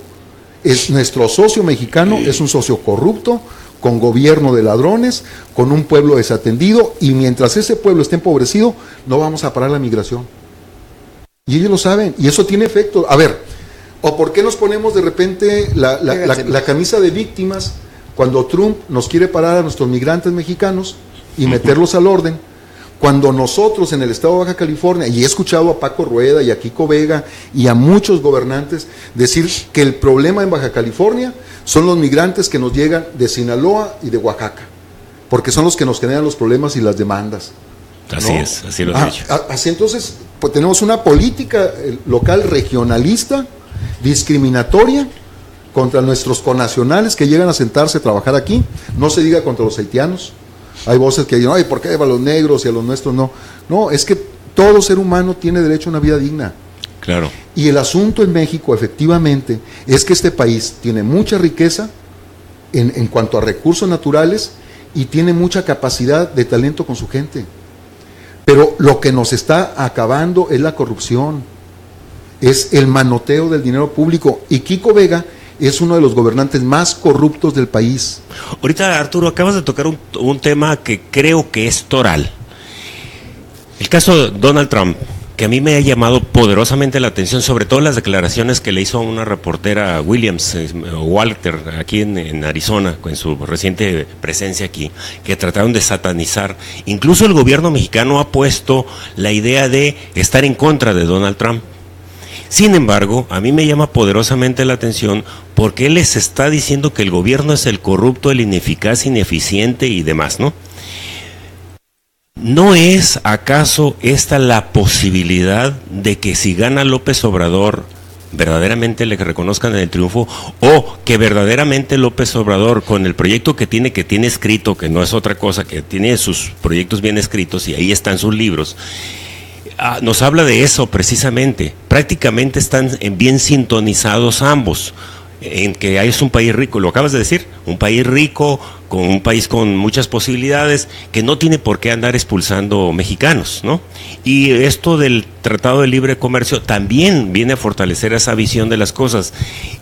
nuestro socio mexicano es un socio corrupto, con gobierno de ladrones, con un pueblo desatendido, y mientras ese pueblo esté empobrecido, no vamos a parar la migración. Y ellos lo saben, y eso tiene efecto. A ver, ¿o por qué nos ponemos de repente la camisa de víctimas cuando Trump nos quiere parar a nuestros migrantes mexicanos y meterlos al orden? Cuando nosotros en el estado de Baja California, y he escuchado a Paco Rueda y a Kiko Vega y a muchos gobernantes decir que el problema en Baja California son los migrantes que nos llegan de Sinaloa y de Oaxaca, porque son los que nos generan los problemas y las demandas. Así ¿no? es, así lo he dicho. Así entonces, pues tenemos una política local regionalista, discriminatoria, contra nuestros connacionales que llegan a sentarse a trabajar aquí, no se diga contra los haitianos. Hay voces que dicen, ay, ¿por qué a los negros y a los nuestros no? No, es que todo ser humano tiene derecho a una vida digna. Claro. Y el asunto en México, efectivamente, es que este país tiene mucha riqueza en cuanto a recursos naturales y tiene mucha capacidad de talento con su gente. Pero lo que nos está acabando es la corrupción, es el manoteo del dinero público. Y Kiko Vega es uno de los gobernantes más corruptos del país. Ahorita, Arturo, acabas de tocar un tema que creo que es toral. El caso de Donald Trump, que a mí me ha llamado poderosamente la atención, sobre todo las declaraciones que le hizo a una reportera Williams, Walter, aquí en Arizona, con su reciente presencia aquí, que trataron de satanizar. Incluso el gobierno mexicano ha puesto la idea de estar en contra de Donald Trump. Sin embargo, a mí me llama poderosamente la atención porque él les está diciendo que el gobierno es el corrupto, el ineficaz, ineficiente y demás, ¿no? ¿No es acaso esta la posibilidad de que si gana López Obrador, verdaderamente le reconozcan el triunfo, o que verdaderamente López Obrador, con el proyecto que tiene escrito, que no es otra cosa, que tiene sus proyectos bien escritos y ahí están sus libros, nos habla de eso precisamente? Prácticamente están bien sintonizados ambos. en que es un país rico, lo acabas de decir, un país rico, con un país con muchas posibilidades, que no tiene por qué andar expulsando mexicanos, ¿no? Y esto del Tratado de Libre Comercio también viene a fortalecer esa visión de las cosas.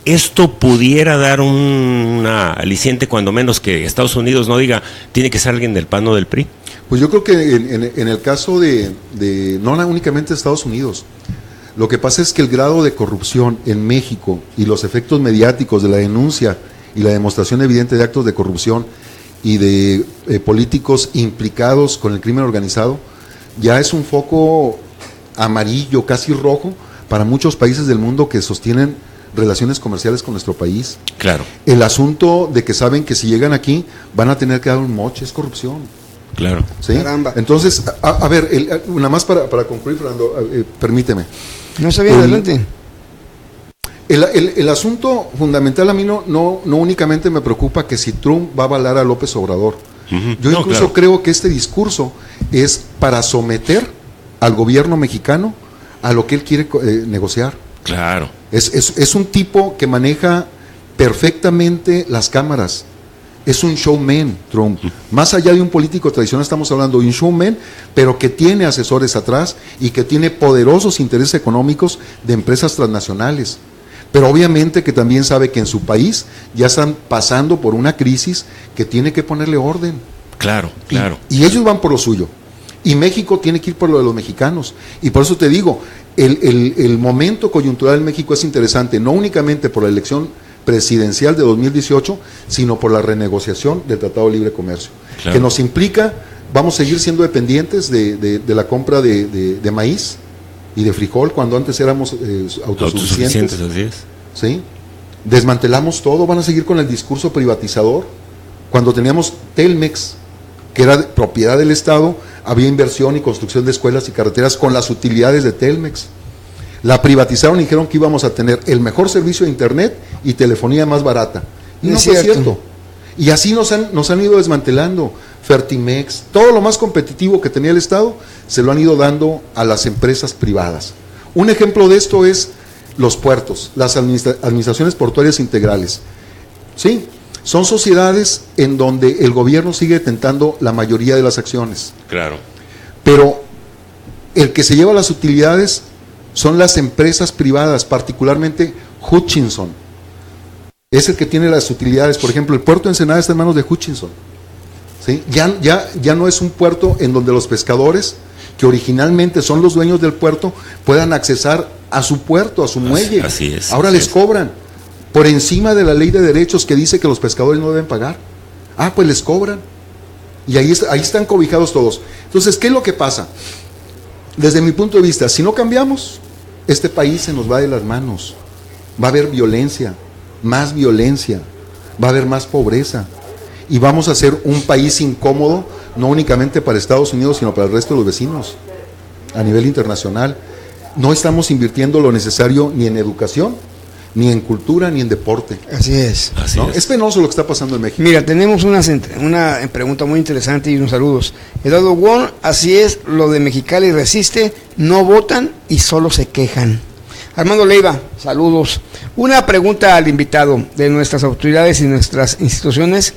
Esto pudiera dar una aliciente, cuando menos, que Estados Unidos no diga, tiene que ser alguien del PAN o del PRI. Pues yo creo que en el caso de no únicamente Estados Unidos, lo que pasa es que el grado de corrupción en México y los efectos mediáticos de la denuncia y la demostración evidente de actos de corrupción y de políticos implicados con el crimen organizado, ya es un foco amarillo, casi rojo, para muchos países del mundo que sostienen relaciones comerciales con nuestro país. Claro. El asunto de que saben que si llegan aquí van a tener que dar un moche, es corrupción. Claro. ¿Sí? Caramba. Entonces, a ver, nada más para concluir, Fernando, permíteme. No está bien, adelante. El asunto fundamental a mí no únicamente me preocupa que si Trump va a avalar a López Obrador. Yo incluso creo que este discurso es para someter al gobierno mexicano a lo que él quiere negociar. Claro. Es un tipo que maneja perfectamente las cámaras. Es un showman, Trump. Más allá de un político tradicional, estamos hablando de un showman, pero que tiene asesores atrás y que tiene poderosos intereses económicos de empresas transnacionales. Pero obviamente que también sabe que en su país ya están pasando por una crisis que tiene que ponerle orden. Claro, claro. Y ellos van por lo suyo. Y México tiene que ir por lo de los mexicanos. Y por eso te digo, el momento coyuntural en México es interesante, no únicamente por la elección presidencial de 2018, sino por la renegociación del Tratado de Libre Comercio, claro, que nos implica, vamos a seguir siendo dependientes de la compra de maíz y de frijol, cuando antes éramos autosuficientes. Así es. ¿Sí? Desmantelamos todo, van a seguir con el discurso privatizador. Cuando teníamos Telmex, que era propiedad del Estado, había inversión y construcción de escuelas y carreteras con las utilidades de Telmex. La privatizaron y dijeron que íbamos a tener el mejor servicio de internet y telefonía más barata. Y no fue cierto. Y así nos han ido desmantelando. Fertimex, todo lo más competitivo que tenía el Estado, se lo han ido dando a las empresas privadas. Un ejemplo de esto es los puertos, las administraciones portuarias integrales. Sí, son sociedades en donde el gobierno sigue detentando la mayoría de las acciones. Claro. Pero el que se lleva las utilidades son las empresas privadas, particularmente Hutchinson. Es el que tiene las utilidades. Por ejemplo, el puerto de Ensenada está en manos de Hutchinson. ¿Sí? Ya no es un puerto en donde los pescadores, que originalmente son los dueños del puerto, puedan accesar a su puerto, a su muelle. Así es. Ahora les cobran por encima de la ley de derechos que dice que los pescadores no deben pagar. Pues les cobran. Y ahí están cobijados todos. Entonces, ¿qué es lo que pasa? Desde mi punto de vista, si no cambiamos, este país se nos va de las manos. Va a haber violencia, más violencia, va a haber más pobreza. Y vamos a ser un país incómodo, no únicamente para Estados Unidos, sino para el resto de los vecinos, a nivel internacional. No estamos invirtiendo lo necesario ni en educación, ni en cultura, ni en deporte. Así es. ¿No? Es penoso lo que está pasando en México. Mira, tenemos una pregunta muy interesante y unos saludos. Eduardo Wong, así es, lo de Mexicali resiste, no votan y solo se quejan. Armando Leiva, saludos. Una pregunta al invitado: de nuestras autoridades y nuestras instituciones,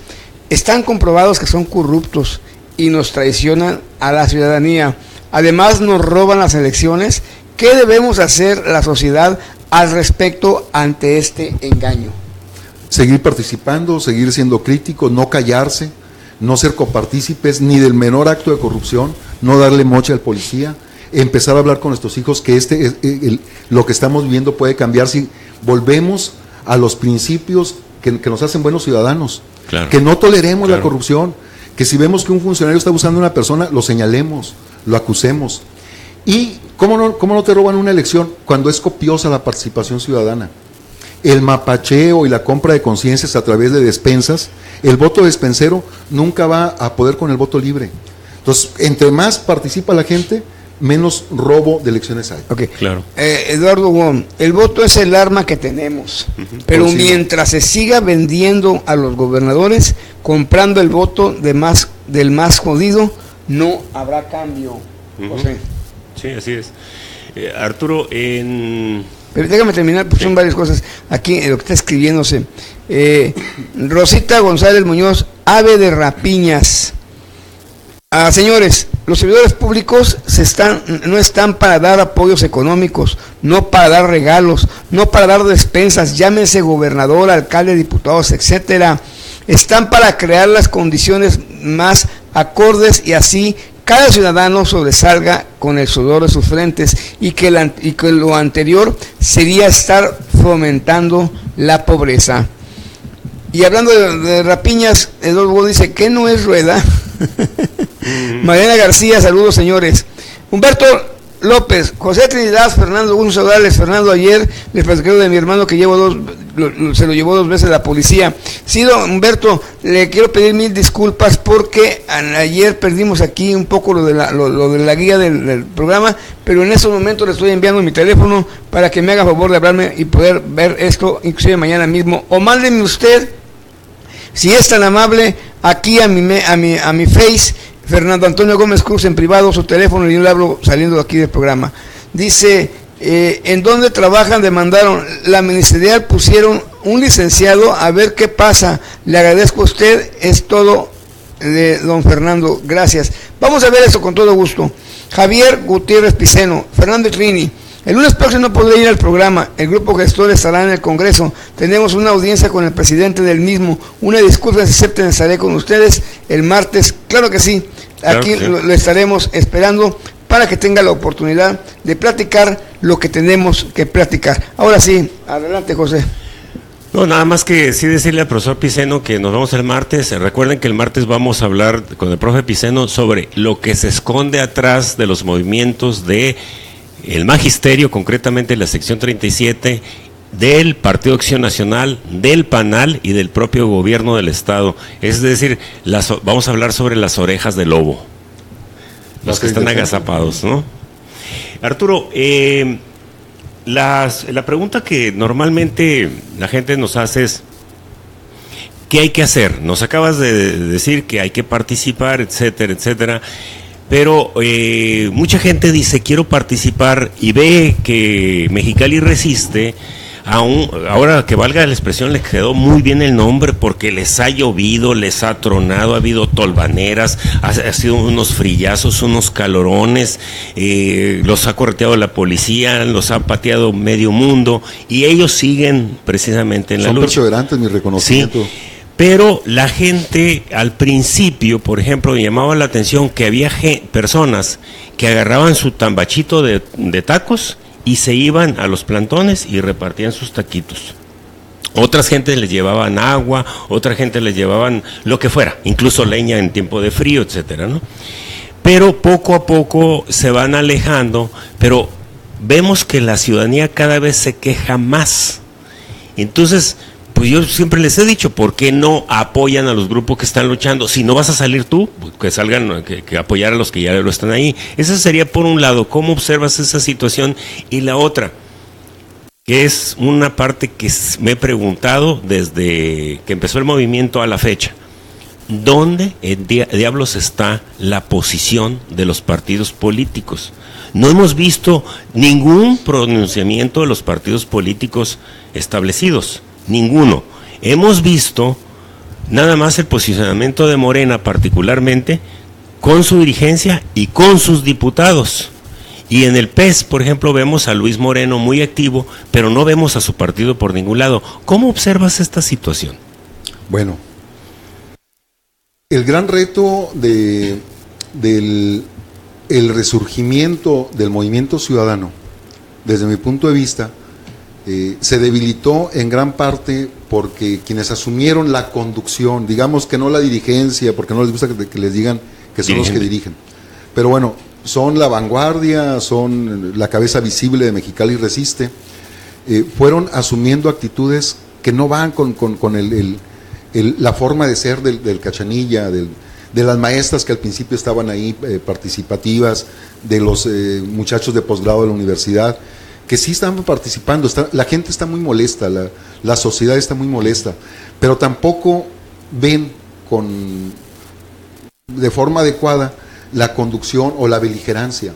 ¿están comprobados que son corruptos y nos traicionan a la ciudadanía? Además, nos roban las elecciones. ¿Qué debemos hacer la sociedad al respecto ante este engaño? Seguir participando, seguir siendo críticos, no callarse, no ser copartícipes ni del menor acto de corrupción, no darle moche al policía, empezar a hablar con nuestros hijos que lo que estamos viviendo puede cambiar si volvemos a los principios que nos hacen buenos ciudadanos. Claro. Que no toleremos la corrupción, que si vemos que un funcionario está abusando de una persona, lo señalemos, lo acusemos. Y ¿cómo no te roban una elección? Cuando es copiosa la participación ciudadana. El mapacheo y la compra de conciencias a través de despensas, el voto despensero nunca va a poder con el voto libre. Entonces, entre más participa la gente, menos robo de elecciones hay. Okay. Claro. Eduardo Wong, el voto es el arma que tenemos, pero mientras se siga vendiendo a los gobernadores, comprando el voto del más jodido, no habrá cambio. José. Sí, así es. Arturo, Pero déjame terminar, pues son varias cosas aquí en lo que está escribiéndose. Rosita González Muñoz, ave de rapiñas. Señores, los servidores públicos no están para dar apoyos económicos, no para dar regalos, no para dar despensas, llámense gobernador, alcalde, diputados, etcétera. Están para crear las condiciones más acordes y así cada ciudadano sobresalga con el sudor de sus frentes y que lo anterior sería estar fomentando la pobreza. Y hablando de rapiñas, Eduardo dice que no es rueda. Mariana García, saludos señores. Humberto López, José Trinidad, Fernando, un saludarles. Fernando, ayer les platiqué de mi hermano que se lo llevó 2 veces la policía. Sí, don Humberto, le quiero pedir 1000 disculpas porque ayer perdimos aquí un poco lo de la guía del programa, pero en estos momentos le estoy enviando mi teléfono para que me haga favor de hablarme y poder ver esto inclusive mañana mismo, o mándenme usted, si es tan amable, aquí a mi face, Fernando Antonio Gómez Cruz, en privado, su teléfono, y yo le hablo saliendo de aquí del programa. Dice, ¿en dónde trabajan? Demandaron, la ministerial pusieron un licenciado, a ver qué pasa. Le agradezco a usted, es todo de don Fernando, gracias. Vamos a ver eso con todo gusto. Javier Gutiérrez Piceno, Fernando y Trini. El lunes próximo no podré ir al programa, el grupo gestor estará en el Congreso, tenemos una audiencia con el presidente del mismo, una disculpa si acepten, estaré con ustedes el martes, claro que sí, aquí claro, sí. Lo estaremos esperando para que tenga la oportunidad de platicar lo que tenemos que platicar. Ahora sí, adelante José. No, nada más que sí decirle al profesor Piceno que nos vemos el martes. Recuerden que el martes vamos a hablar con el profe Piceno sobre lo que se esconde atrás de los movimientos de el magisterio, concretamente la sección 37, del Partido Acción Nacional, del PANAL y del propio gobierno del Estado. Es decir, vamos a hablar sobre las orejas de lobo, los que están agazapados, ¿no? Arturo, la pregunta que normalmente la gente nos hace es, ¿qué hay que hacer? Nos acabas de decir que hay que participar, etcétera, etcétera. Pero mucha gente dice, quiero participar, y ve que Mexicali resiste, ahora que valga la expresión, les quedó muy bien el nombre, porque les ha llovido, les ha tronado, ha habido tolvaneras, ha sido unos frillazos, unos calorones, los ha correteado la policía, los ha pateado medio mundo, y ellos siguen precisamente en la lucha. Son perseverantes, mi reconocimiento. Sí. Pero la gente al principio, por ejemplo, llamaba la atención que había personas que agarraban su tambachito de tacos y se iban a los plantones y repartían sus taquitos. Otras gentes les llevaban agua, otra gente les llevaban lo que fuera, incluso leña en tiempo de frío, etcétera, ¿no? Pero poco a poco se van alejando, pero vemos que la ciudadanía cada vez se queja más. Entonces, pues yo siempre les he dicho, ¿por qué no apoyan a los grupos que están luchando? Si no vas a salir tú, pues que salgan, que apoyar a los que ya lo están ahí. Esa sería por un lado, ¿cómo observas esa situación? Y la otra, que es una parte que me he preguntado desde que empezó el movimiento a la fecha. ¿Dónde diablos está la posición de los partidos políticos? No hemos visto ningún pronunciamiento de los partidos políticos establecidos. Ninguno. Hemos visto nada más el posicionamiento de Morena, particularmente con su dirigencia y con sus diputados. Y en el PES, por ejemplo, vemos a Luis Moreno muy activo, pero no vemos a su partido por ningún lado. ¿Cómo observas esta situación? Bueno, el gran reto del resurgimiento del movimiento ciudadano, desde mi punto de vista, se debilitó en gran parte porque quienes asumieron la conducción, digamos que no la dirigencia, porque no les gusta que les digan que son los que dirigen, pero bueno, son la vanguardia, son la cabeza visible de Mexicali Resiste, fueron asumiendo actitudes que no van con la forma de ser del Cachanilla, de las maestras que al principio estaban ahí participativas, de los muchachos de posgrado de la universidad, que sí están participando. La gente está muy molesta, la sociedad está muy molesta, pero tampoco ven de forma adecuada la conducción o la beligerancia.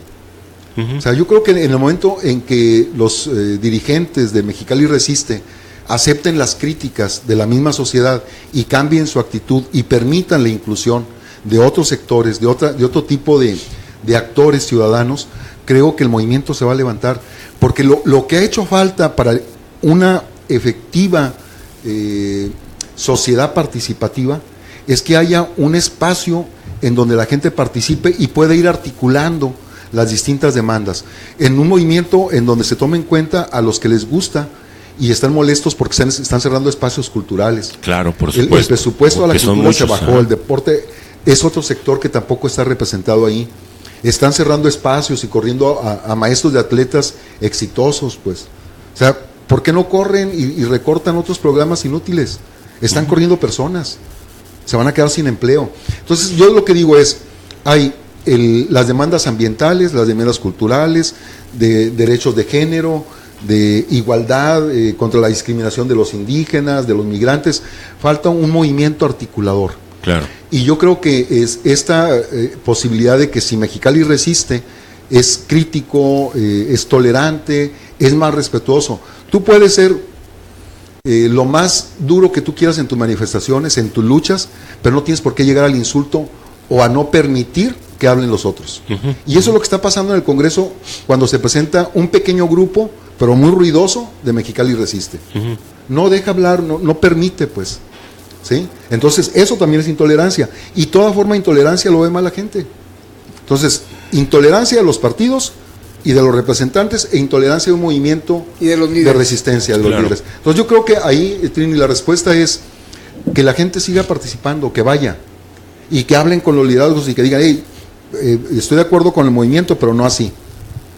O sea, yo creo que en el momento en que los dirigentes de Mexicali Resiste acepten las críticas de la misma sociedad y cambien su actitud y permitan la inclusión de otros sectores, de otro tipo de actores ciudadanos, creo que el movimiento se va a levantar, porque lo que ha hecho falta para una efectiva sociedad participativa es que haya un espacio en donde la gente participe y pueda ir articulando las distintas demandas, en un movimiento en donde se tome en cuenta a los que les gusta y están molestos porque están cerrando espacios culturales. Claro, por supuesto. El presupuesto a la cultura muchos, se bajó, el deporte es otro sector que tampoco está representado ahí. Están cerrando espacios y corriendo a maestros de atletas exitosos, pues. O sea, ¿por qué no corren y recortan otros programas inútiles? Están corriendo personas, se van a quedar sin empleo. Entonces, yo lo que digo es, hay las demandas ambientales, las demandas culturales, de derechos de género, de igualdad, contra la discriminación de los indígenas, de los migrantes. Falta un movimiento articulador. Claro. Y yo creo que es esta posibilidad de que si Mexicali Resiste es crítico, es tolerante, es más respetuoso. Tú puedes ser lo más duro que tú quieras en tus manifestaciones, en tus luchas, pero no tienes por qué llegar al insulto o a no permitir que hablen los otros. Y eso es lo que está pasando en el Congreso cuando se presenta un pequeño grupo, pero muy ruidoso, de Mexicali Resiste. No deja hablar, no permite, pues. ¿Sí? Entonces, eso también es intolerancia. Y toda forma de intolerancia lo ve mal la gente. Entonces, intolerancia de los partidos y de los representantes, e intolerancia de un movimiento y de los líderes, de resistencia de los líderes. Entonces, yo creo que ahí, Trini, la respuesta es que la gente siga participando, que vaya, y que hablen con los liderazgos y que digan, hey, estoy de acuerdo con el movimiento, pero no así.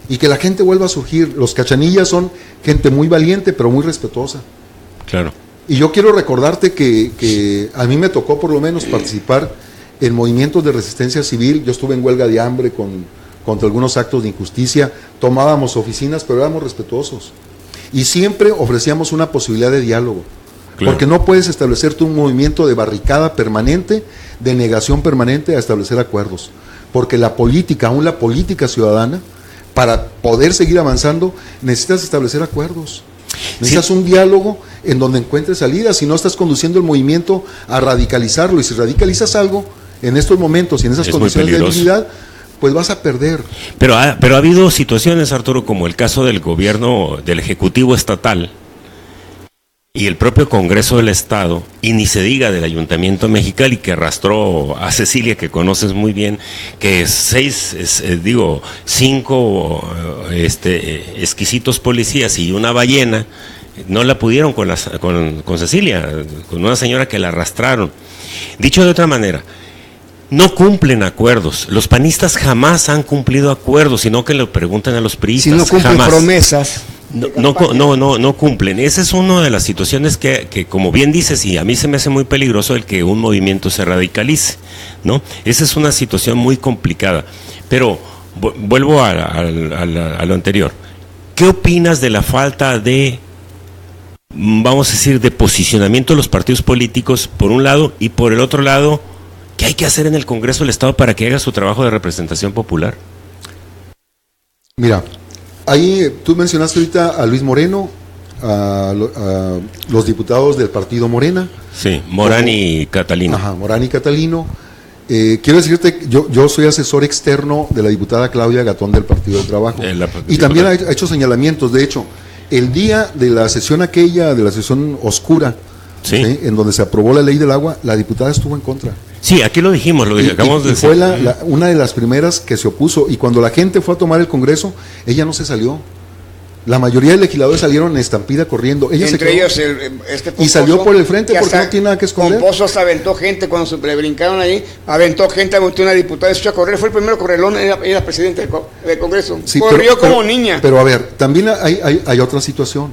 Y que la gente vuelva a surgir. Los cachanillas son gente muy valiente, pero muy respetuosa. Claro. Y yo quiero recordarte que a mí me tocó por lo menos participar en movimientos de resistencia civil. Yo estuve en huelga de hambre contra algunos actos de injusticia, tomábamos oficinas, pero éramos respetuosos. Y siempre ofrecíamos una posibilidad de diálogo. Claro. Porque no puedes establecerte un movimiento de barricada permanente, de negación permanente a establecer acuerdos. Porque la política, aún la política ciudadana, para poder seguir avanzando, necesitas establecer acuerdos. Necesitas un diálogo en donde encuentres salidas, si no estás conduciendo el movimiento a radicalizarlo, y si radicalizas algo en estos momentos y en esas condiciones de debilidad, pues vas a perder. Pero ha habido situaciones, Arturo, como el caso del gobierno, del Ejecutivo Estatal y el propio Congreso del Estado, y ni se diga del Ayuntamiento de Mexicali, que arrastró a Cecilia, que conoces muy bien, que 5 exquisitos policías y una ballena no la pudieron con Cecilia, con una señora que la arrastraron. Dicho de otra manera, no cumplen acuerdos. Los panistas jamás han cumplido acuerdos, sino que le preguntan a los priistas. Si no cumplen jamás. Promesas. No cumplen. Esa es una de las situaciones que, como bien dices, y a mí se me hace muy peligroso el que un movimiento se radicalice, ¿no? Esa es una situación muy complicada. Pero vuelvo a lo anterior. ¿Qué opinas de la falta de, vamos a decir, de posicionamiento de los partidos políticos, por un lado, y por el otro lado, qué hay que hacer en el Congreso del Estado para que haga su trabajo de representación popular? Mira, ahí tú mencionaste ahorita a Luis Moreno, a los diputados del partido Morena. Sí, Morán y Catalino. Ajá, Morán y Catalino. Quiero decirte, yo soy asesor externo de la diputada Claudia Gatón del Partido del Trabajo. Y también ha hecho señalamientos. De hecho, el día de la sesión aquella, de la sesión oscura, ¿sí? En donde se aprobó la ley del agua, la diputada estuvo en contra. Sí, aquí lo dijimos, lo acabamos de decir. Fue una de las primeras que se opuso, y cuando la gente fue a tomar el Congreso, ella no se salió. La mayoría de legisladores salieron en estampida corriendo. Ella entre ellos y salió por el frente porque no tiene nada que esconder. Pomposo aventó gente cuando se le brincaron ahí, aventó una diputada, se echó a correr, fue el primero correlón, era presidente del Congreso. Sí, corrió como niña. Pero a ver, también hay otra situación.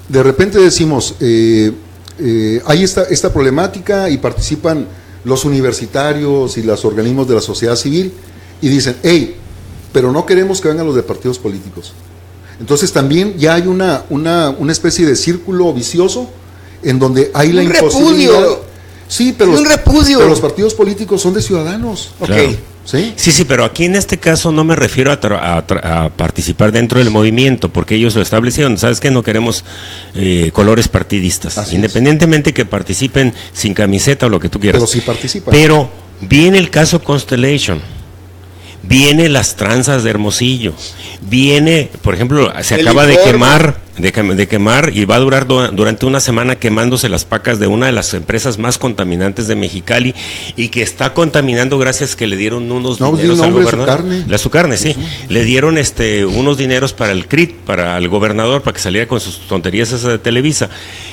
De repente decimos, hay esta problemática y participan los universitarios y los organismos de la sociedad civil y dicen, hey, pero no queremos que vengan los de partidos políticos. Entonces también ya hay una especie de círculo vicioso en donde hay imposibilidad. Repudio. Sí, pero los partidos políticos son de ciudadanos. Claro. Sí, pero aquí en este caso no me refiero a participar dentro del movimiento, porque ellos lo establecieron. ¿Sabes qué? No queremos colores partidistas, Así independientemente que participen sin camiseta o lo que tú quieras. Pero sí participan. Pero viene el caso Constellation, viene las tranzas de Hermosillo, viene, por ejemplo, se acaba de quemar y va a durar durante una semana quemándose las pacas de una de las empresas más contaminantes de Mexicali y que está contaminando gracias que le dieron unos dineros al gobernador. Su carne, sí. Le dieron unos dineros para el CRIT, para el gobernador, para que saliera con sus tonterías esas de Televisa,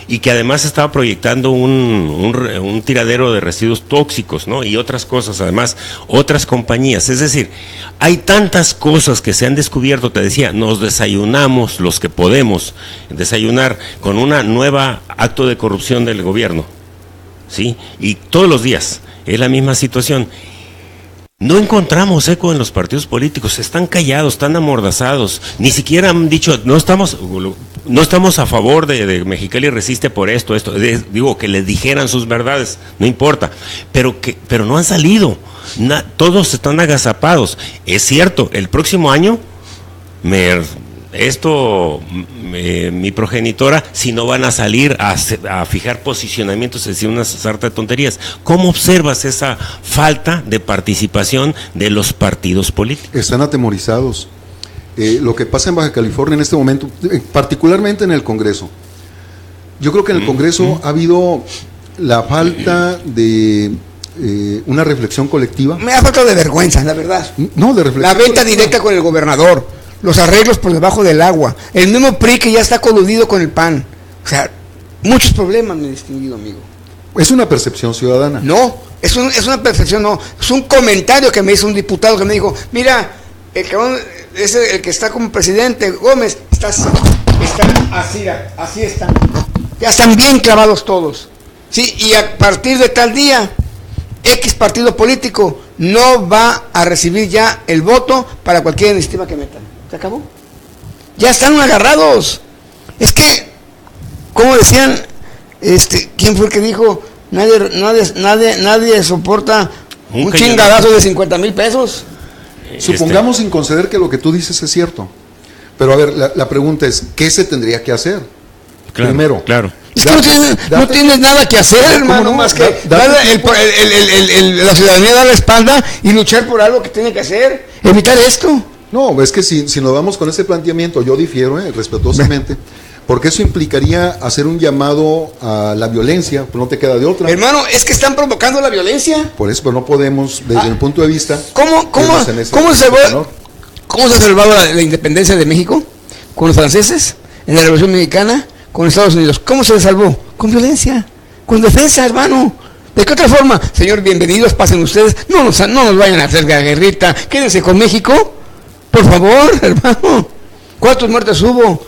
y que además estaba proyectando un tiradero de residuos tóxicos, ¿no? Y otras cosas, además, otras compañías. Es decir, hay tantas cosas que se han descubierto, te decía, nos desayunamos los que podemos desayunar con una nueva acto de corrupción del gobierno, ¿sí? Y todos los días es la misma situación. No encontramos eco en los partidos políticos, están callados, están amordazados, ni siquiera han dicho, no estamos a favor de Mexicali resiste por esto, digo, que les dijeran sus verdades, no importa, pero no han salido, todos están agazapados. Es cierto, el próximo año mi progenitora, si no van a salir a fijar posicionamientos, es decir, una sarta de tonterías. ¿Cómo observas esa falta de participación de los partidos políticos? Están atemorizados. Lo que pasa en Baja California en este momento, particularmente en el Congreso, yo creo que en el Congreso ha habido la falta de una reflexión colectiva. Me da falta de vergüenza, la verdad. No, de reflexión. La venta directa con el gobernador, los arreglos por debajo del agua, el mismo PRI que ya está coludido con el PAN. O sea, muchos problemas, mi distinguido amigo. Es una percepción ciudadana. No, es una percepción, no. Es un comentario que me hizo un diputado que me dijo, mira, el que está como presidente, Gómez, está así están. Ya están bien clavados todos. Sí, y a partir de tal día, X partido político no va a recibir ya el voto para cualquier iniciativa que metan. ¿Se acabó? Ya están agarrados. Es que, como decían, ¿quién fue el que dijo? Nadie soporta un chingadazo de 50,000 pesos. Supongamos sin conceder que lo que tú dices es cierto. Pero a ver, la pregunta es, ¿qué se tendría que hacer? Claro, primero. Claro. Es que no tienes nada que hacer, hermano, más que la ciudadanía dar la espalda y luchar por algo que tiene que hacer, evitar esto. No, es que si nos vamos con ese planteamiento, yo difiero respetuosamente, porque eso implicaría hacer un llamado a la violencia, pues no te queda de otra. Hermano, es que están provocando la violencia. Por eso, pero no podemos, desde el punto de vista... ¿Cómo se ha salvado la independencia de México? ¿Con los franceses? ¿En la Revolución Mexicana? ¿Con Estados Unidos? ¿Cómo se salvó? Con violencia, con defensa, hermano. ¿De qué otra forma? Señor, bienvenidos, pasen ustedes. No nos vayan a hacer guerrita. Quédense con México. Por favor, hermano. ¿Cuántos muertos hubo?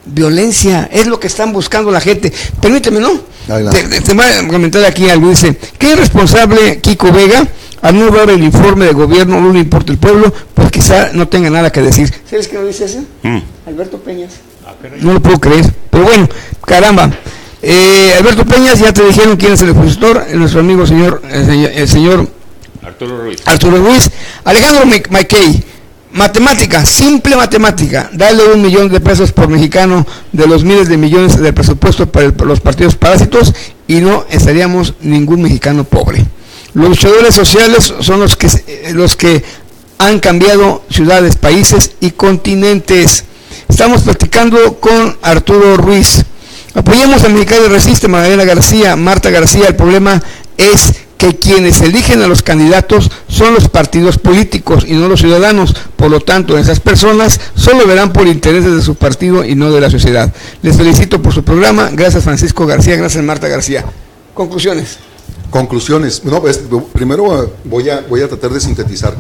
Violencia, es lo que están buscando la gente. Permíteme, ¿no? Te voy a comentar aquí algo. Dice, ¿qué responsable Kiko Vega al no dar el informe de gobierno? No le importa el pueblo, pues quizá no tenga nada que decir. ¿Sabes qué no dice eso? Alberto Peñas. No lo puedo creer, pero bueno, caramba. Alberto Peñas, ya te dijeron quién es el expositor, nuestro amigo el señor Arturo Ruiz. Alejandro Mackey, matemática, simple matemática, darle 1 millón de pesos por mexicano de los miles de millones del presupuesto para los partidos parásitos y no estaríamos ningún mexicano pobre. Los luchadores sociales son los que han cambiado ciudades, países y continentes. Estamos platicando con Arturo Ruiz. Apoyemos a Mexicali Resiste, Magdalena García, Marta García. El problema es que quienes eligen a los candidatos son los partidos políticos y no los ciudadanos. Por lo tanto, esas personas solo verán por intereses de su partido y no de la sociedad. Les felicito por su programa. Gracias, Francisco García. Gracias, Marta García. Conclusiones. No, primero voy a tratar de sintetizar.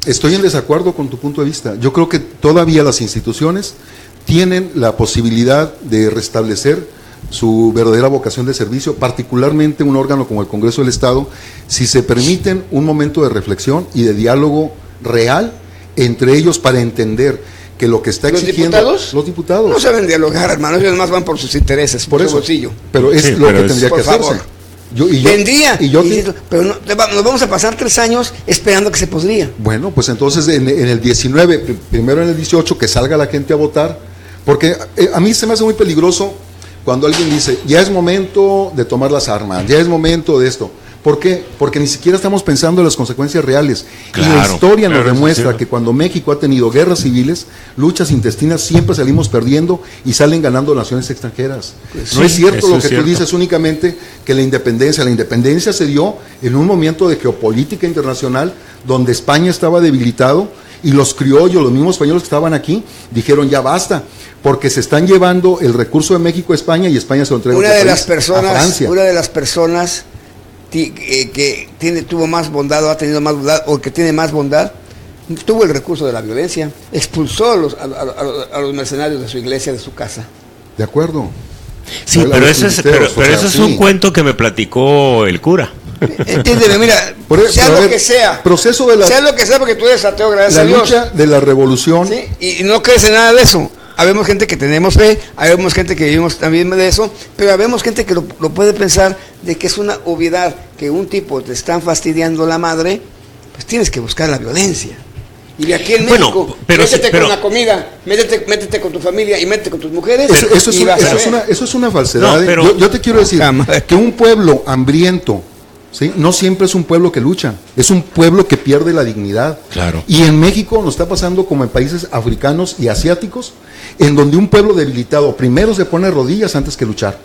Estoy en desacuerdo con tu punto de vista. Yo creo que todavía las instituciones tienen la posibilidad de restablecer su verdadera vocación de servicio, particularmente un órgano como el Congreso del Estado, si se permiten un momento de reflexión y de diálogo real entre ellos para entender que lo que está exigiendo... ¿Los diputados? No saben dialogar, hermano, ellos más van por sus intereses, por su bolsillo. Pero es lo que tendría que hacerse. Vendría. Pero nos vamos a pasar 3 años esperando que se podría. Bueno, pues entonces en el 19, primero en el 18, que salga la gente a votar, porque a mí se me hace muy peligroso cuando alguien dice, ya es momento de tomar las armas, ya es momento de esto. ¿Por qué? Porque ni siquiera estamos pensando en las consecuencias reales. Claro, y la historia nos demuestra que cuando México ha tenido guerras civiles, luchas intestinas, siempre salimos perdiendo y salen ganando naciones extranjeras. No es cierto lo que tú dices únicamente que la independencia se dio en un momento de geopolítica internacional donde España estaba debilitado y los criollos, los mismos españoles que estaban aquí, dijeron ya basta, porque se están llevando el recurso de México a España y España se lo entrega a Francia. Una de las personas que tuvo más bondad o ha tenido más bondad o que tiene más bondad, tuvo el recurso de la violencia, expulsó a los mercenarios de su iglesia, de su casa. De acuerdo. Sí, pero eso es un cuento que me platicó el cura. Entiéndeme, mira, sea lo que sea, sea lo que sea, porque tú eres ateo, gracias a Dios. La lucha de la revolución. ¿Sí? Y no crees en nada de eso. Habemos gente que tenemos fe, habemos gente que vivimos también de eso, pero habemos gente que lo puede pensar de que es una obviedad, que un tipo te están fastidiando la madre, pues tienes que buscar la violencia. Y de aquí en México, métete con la comida, métete con tu familia y métete con tus mujeres. Eso es una falsedad. No, yo te quiero decir que un pueblo hambriento, ¿sí? No siempre es un pueblo que lucha, es un pueblo que pierde la dignidad. Claro. Y en México nos está pasando como en países africanos y asiáticos, en donde un pueblo debilitado primero se pone rodillas antes que luchar.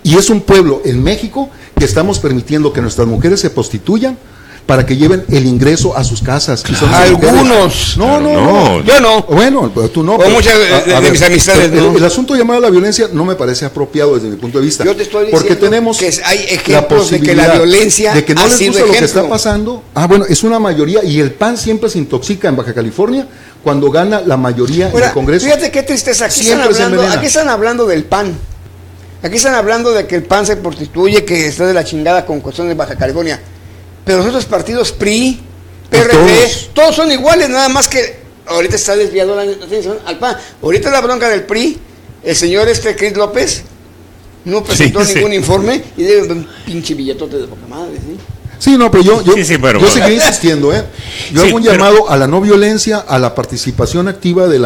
Y es un pueblo en México que estamos permitiendo que nuestras mujeres se prostituyan para que lleven el ingreso a sus casas. Claro. Algunos. No. Yo no. Bueno, pero tú no. O muchas de mis amistades no. El asunto llamado a la violencia no me parece apropiado desde mi punto de vista. Yo te estoy diciendo porque tenemos que hay ejemplos de que la violencia de que no les gusta lo que está pasando. Bueno, es una mayoría y el PAN siempre se intoxica en Baja California cuando gana la mayoría en el Congreso. Fíjate qué tristeza. Aquí están hablando del PAN. Aquí están hablando de que el PAN se prostituye, que está de la chingada con cuestiones de Baja California. Pero los otros partidos, PRI, PRD, todos son iguales, nada más que ahorita está desviado la atención al PAN. Ahorita la bronca del PRI, el señor Cris López no presentó ningún informe y debe un pinche billetote de poca madre, ¿sí? Sí, no, pero yo seguiré insistiendo, Yo hago un llamado a la no violencia, a la participación activa de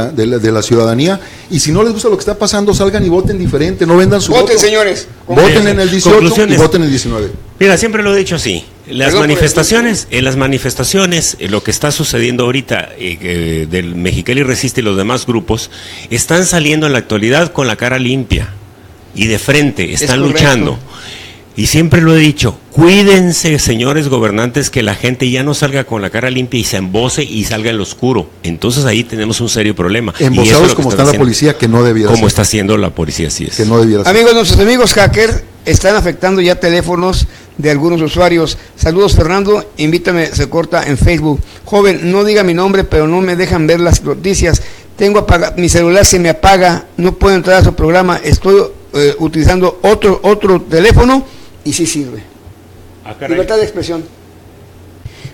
la ciudadanía, y si no les gusta lo que está pasando, salgan y voten diferente, no vendan su voto. Voten, señores. Voten en el 18 y voten en el 19. Mira, siempre lo he dicho así. En las manifestaciones, lo que está sucediendo ahorita del Mexicali Resiste y los demás grupos, están saliendo en la actualidad con la cara limpia y de frente, están luchando. Y siempre lo he dicho, cuídense, señores gobernantes, que la gente ya no salga con la cara limpia y se emboce y salga en lo oscuro. Entonces ahí tenemos un serio problema. Embosados como está la policía, que no debiera como está haciendo la policía, así es. Que no debiera ser. Amigos, nuestros amigos hackers están afectando ya teléfonos de algunos usuarios. Saludos, Fernando, invítame, se corta en Facebook. Joven, no diga mi nombre, pero no me dejan ver las noticias. Mi celular se me apaga, no puedo entrar a su programa, estoy utilizando otro teléfono. Y sí sirve. Libertad de expresión.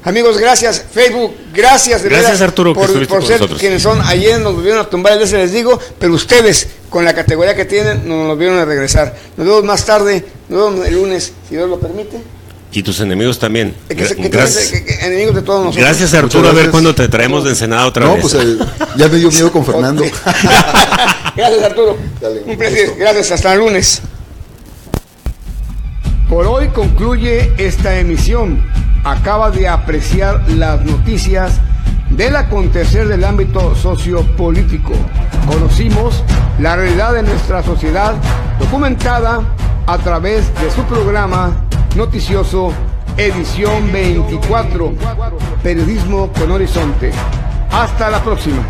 Amigos, gracias. Facebook, gracias de gracias verdad, Arturo, por ser nosotros. Quienes son. Ayer nos volvieron a tumbar, les digo, pero ustedes, con la categoría que tienen, nos vieron a regresar. Nos vemos más tarde, nos vemos el lunes, si Dios lo permite. Y tus enemigos también. Gracias. Enemigos de todos nosotros. Gracias, Arturo. A ver cuándo te traemos de Ensenada otra vez. No, pues ya me dio miedo con Fernando. Gracias, Arturo. Dale, un placer. Gracias, hasta el lunes. Por hoy concluye esta emisión. Acaba de apreciar las noticias del acontecer del ámbito sociopolítico. Conocimos la realidad de nuestra sociedad documentada a través de su programa noticioso Edición 24, Periodismo con Horizonte. Hasta la próxima.